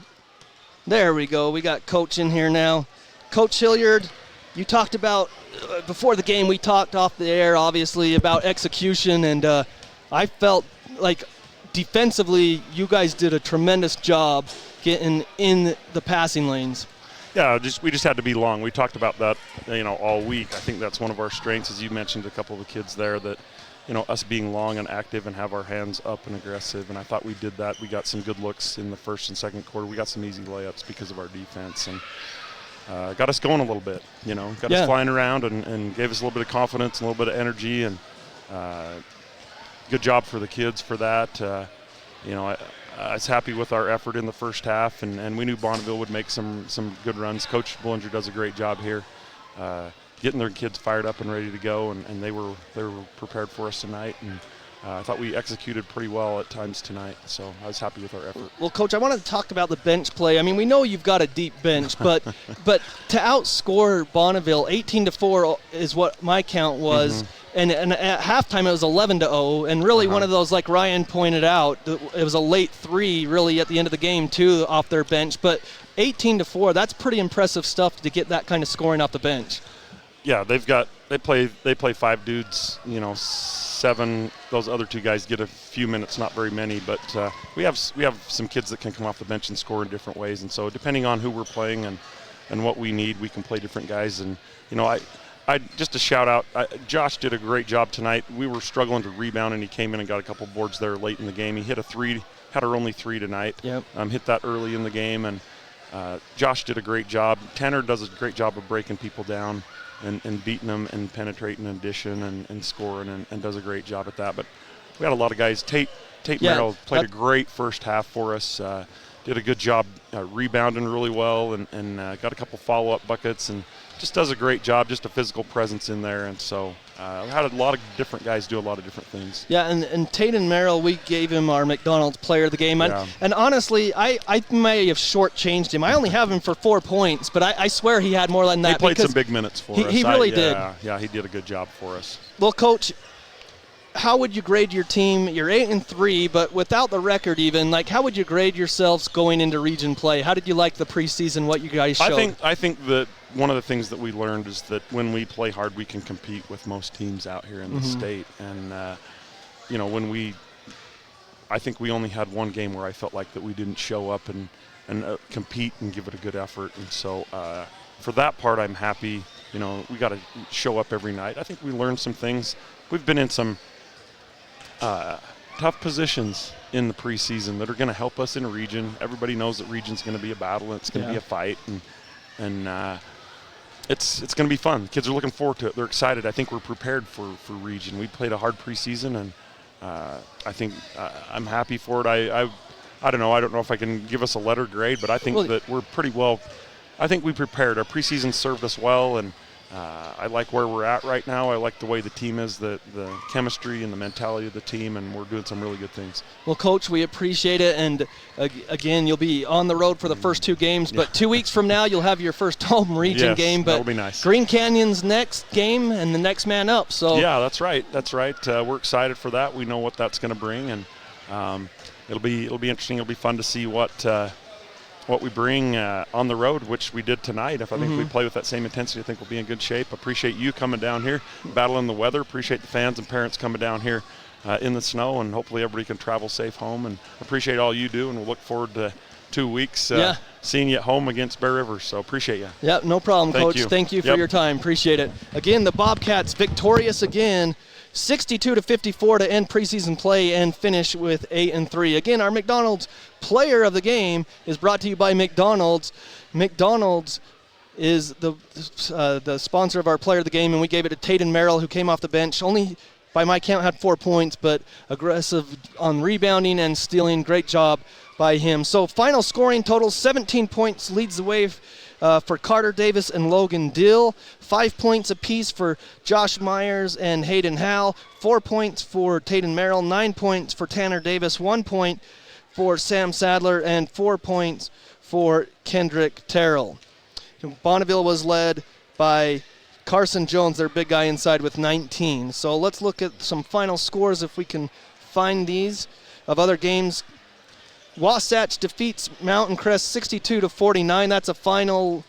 there we go. We got Coach in here now. Coach Hilliard, you talked about before the game. We talked off the air, obviously, about execution, and I felt like defensively, you guys did a tremendous job getting in the passing lanes. Yeah, we just had to be long. We talked about that, all week. I think that's one of our strengths, as you mentioned, a couple of the kids there, that us being long and active and have our hands up and aggressive, and I thought we did that. We got some good looks in the first and second quarter. We got some easy layups because of our defense, and got us going a little bit, got us flying around and gave us a little bit of confidence, a little bit of energy, and good job for the kids for that. I was happy with our effort in the first half, and we knew Bonneville would make some good runs. Coach Bullinger does a great job here. Getting their kids fired up and ready to go, and they were prepared for us tonight. And I thought we executed pretty well at times tonight, so I was happy with our effort. Well, Coach, I want to talk about the bench play. I mean, we know you've got a deep bench, but to outscore Bonneville 18-4 is what my count was, and at halftime it was 11-0, and really one of those, like Ryan pointed out, it was a late 3 really at the end of the game too off their bench, but 18-4, that's pretty impressive stuff to get that kind of scoring off the bench. Yeah, they play 5 dudes, 7. Those other 2 guys get a few minutes, not very many, but we have some kids that can come off the bench and score in different ways, and so depending on who we're playing and what we need, we can play different guys. And I just a shout out, Josh did a great job tonight. We were struggling to rebound, and he came in and got a couple boards there late in the game. He hit a 3, had our only 3 tonight. Yep. Hit that early in the game, and Josh did a great job. Tanner does a great job of breaking people down and beating them and penetrating and dishing and scoring and does a great job at that. But we had a lot of guys. Tate Merrill played a great first half for us. Did a good job rebounding really well and got a couple follow-up buckets and just does a great job, just a physical presence in there. And so we had a lot of different guys do a lot of different things. Yeah, and Taden Merrill, we gave him our McDonald's player of the game. Yeah. And honestly, I may have shortchanged him. I only have him for 4 points, but I swear he had more than that. He played some big minutes for us. He really did. Yeah, he did a good job for us. Well, Coach, how would you grade your team? You're 8-3, but without the record even, how would you grade yourselves going into region play? How did you like the preseason, what you guys showed? I think that one of the things that we learned is that when we play hard, we can compete with most teams out here in the state. And, I think we only had one game where I felt like that we didn't show up and compete and give it a good effort. And so for that part, I'm happy. We got to show up every night. I think we learned some things. We've been in some tough positions in the preseason that are going to help us in a region. Everybody knows that region's going to be a battle and it's going to be a fight, and it's going to be fun. The kids are looking forward to it. They're excited. I think we're prepared for region. We played a hard preseason, and I think I'm happy for it. I don't know. I don't know if I can give us a letter grade, but I think that we're pretty well. I think we prepared. Our preseason served us well, and I like where we're at right now. I like the way the team is, the chemistry and the mentality of the team, and we're doing some really good things. Well, Coach, we appreciate it, and again, you'll be on the road for the first 2 games, but 2 weeks from now, you'll have your first home region game. But that'll be nice. Green Canyon's next game and the next man up. So yeah, that's right. We're excited for that. We know what that's going to bring, and it'll be interesting. It'll be fun to see what we bring on the road, which we did tonight. If I think we play with that same intensity, I think we'll be in good shape. Appreciate you coming down here, battling the weather. Appreciate the fans and parents coming down here in the snow, and hopefully everybody can travel safe home. And appreciate all you do, and we'll look forward to 2 weeks seeing you at home against Bear River. So appreciate you. Yeah, no problem, Coach. You. Thank you for your time. Appreciate it. Again, the Bobcats victorious again, 62-54 to end preseason play and finish with 8-3. Again, our McDonald's player of the game is brought to you by McDonald's. McDonald's is the sponsor of our player of the game, and we gave it to Taden Merrill, who came off the bench. Only, by my count, had 4 points, but aggressive on rebounding and stealing. Great job by him. So final scoring total, 17 points leads the way for Carter Davis and Logan Dill. 5 points apiece for Josh Myers and Hayden Howell. 4 points for Taden Merrill. 9 points for Tanner Davis. 1 point for Sam Sadler, and 4 points for Kendrick Terrell. Bonneville was led by Carson Jones, their big guy inside, with 19. So let's look at some final scores if we can find these of other games. Wasatch defeats Mountain Crest 62-49. That's a final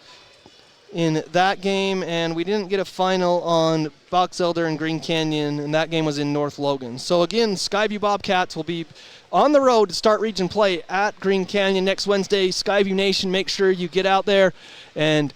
in that game, and we didn't get a final on Box Elder and Green Canyon, and that game was in North Logan. So again, Skyview Bobcats will be on the road to start region play at Green Canyon next Wednesday. Skyview Nation, make sure you get out there and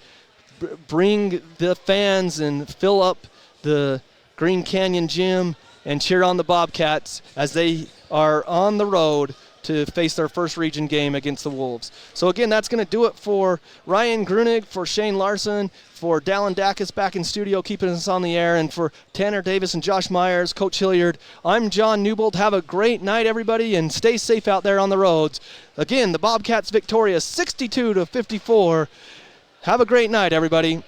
bring the fans and fill up the Green Canyon gym and cheer on the Bobcats as they are on the road to face their first region game against the Wolves. So again, that's going to do it for Ryan Grunig, for Shane Larson, for Dallin Dacus back in studio keeping us on the air, and for Tanner Davis and Josh Myers, Coach Hilliard. I'm John Newbold. Have a great night, everybody, and stay safe out there on the roads. Again, the Bobcats victorious 62-54. Have a great night, everybody.